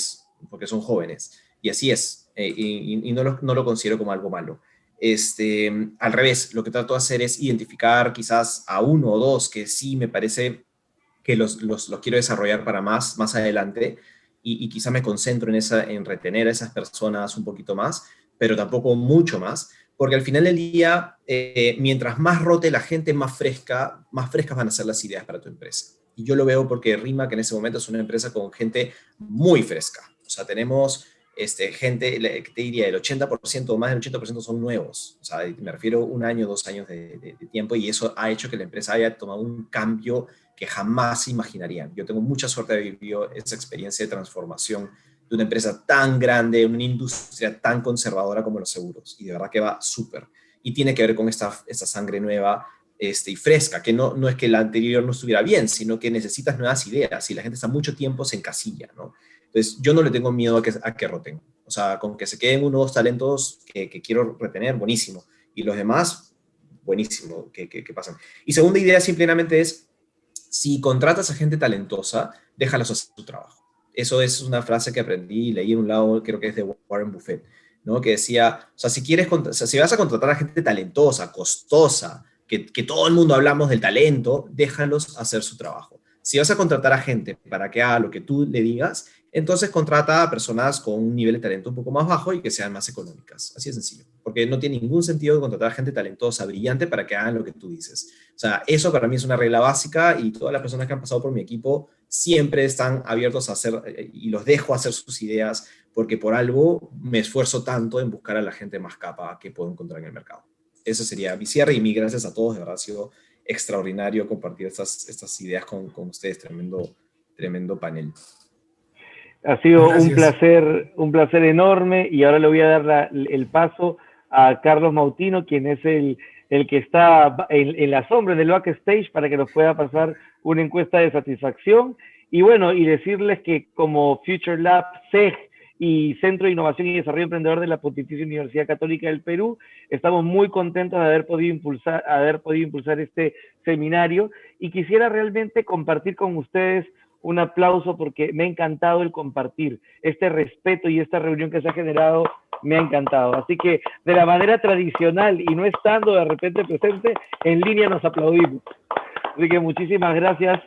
porque son jóvenes. Y así es. Y no lo considero como algo malo. Al revés, lo que trato de hacer es identificar quizás a 1 o 2 que sí me parece que los quiero desarrollar para más adelante, y quizá me concentro en retener a esas personas un poquito más, pero tampoco mucho más, porque al final del día, mientras más rote la gente, más frescas van a ser las ideas para tu empresa. Y yo lo veo porque Rimac en ese momento es una empresa con gente muy fresca. O sea, tenemos gente, que te diría, el 80% o más del 80% son nuevos. O sea, me refiero 1 año, 2 años de tiempo, y eso ha hecho que la empresa haya tomado un cambio que jamás se imaginarían. Yo tengo mucha suerte de haber vivido esa experiencia de transformación de una empresa tan grande, una industria tan conservadora como los seguros, y de verdad que va súper. Y tiene que ver con esta sangre nueva y fresca, que no es que la anterior no estuviera bien, sino que necesitas nuevas ideas, y la gente está mucho tiempo se encasilla, ¿no? Entonces, yo no le tengo miedo a que roten. O sea, con que se queden 1 o 2 talentos que quiero retener, buenísimo. Y los demás, buenísimo, que pasan. Y segunda idea simplemente es, si contratas a gente talentosa, déjalos hacer su trabajo. Eso es una frase que aprendí y leí en un lado, creo que es de Warren Buffett, ¿no? Que decía, o sea, si vas a contratar a gente talentosa, costosa, que todo el mundo hablamos del talento, déjalos hacer su trabajo. Si vas a contratar a gente para que haga lo que tú le digas, entonces contrata a personas con un nivel de talento un poco más bajo y que sean más económicas. Así de sencillo. Porque no tiene ningún sentido contratar a gente talentosa, brillante, para que hagan lo que tú dices. O sea, eso para mí es una regla básica, y todas las personas que han pasado por mi equipo siempre están abiertos a hacer, y los dejo hacer sus ideas, porque por algo me esfuerzo tanto en buscar a la gente más capa que puedo encontrar en el mercado. Eso sería mi cierre, y mi gracias a todos. De verdad ha sido extraordinario compartir estas ideas con ustedes. Tremendo panel. Ha sido Gracias. un placer enorme, y ahora le voy a dar el paso a Carlos Mautino, quien es el que está en la sombra del backstage, para que nos pueda pasar una encuesta de satisfacción. Y bueno, y decirles que como Future Lab, CEG y Centro de Innovación y Desarrollo Emprendedor de la Pontificia Universidad Católica del Perú, estamos muy contentos de haber podido impulsar este seminario, y quisiera realmente compartir con ustedes un aplauso, porque me ha encantado el compartir, este respeto y esta reunión que se ha generado, me ha encantado. Así que de la manera tradicional, y no estando de repente presente, en línea nos aplaudimos. Así que muchísimas gracias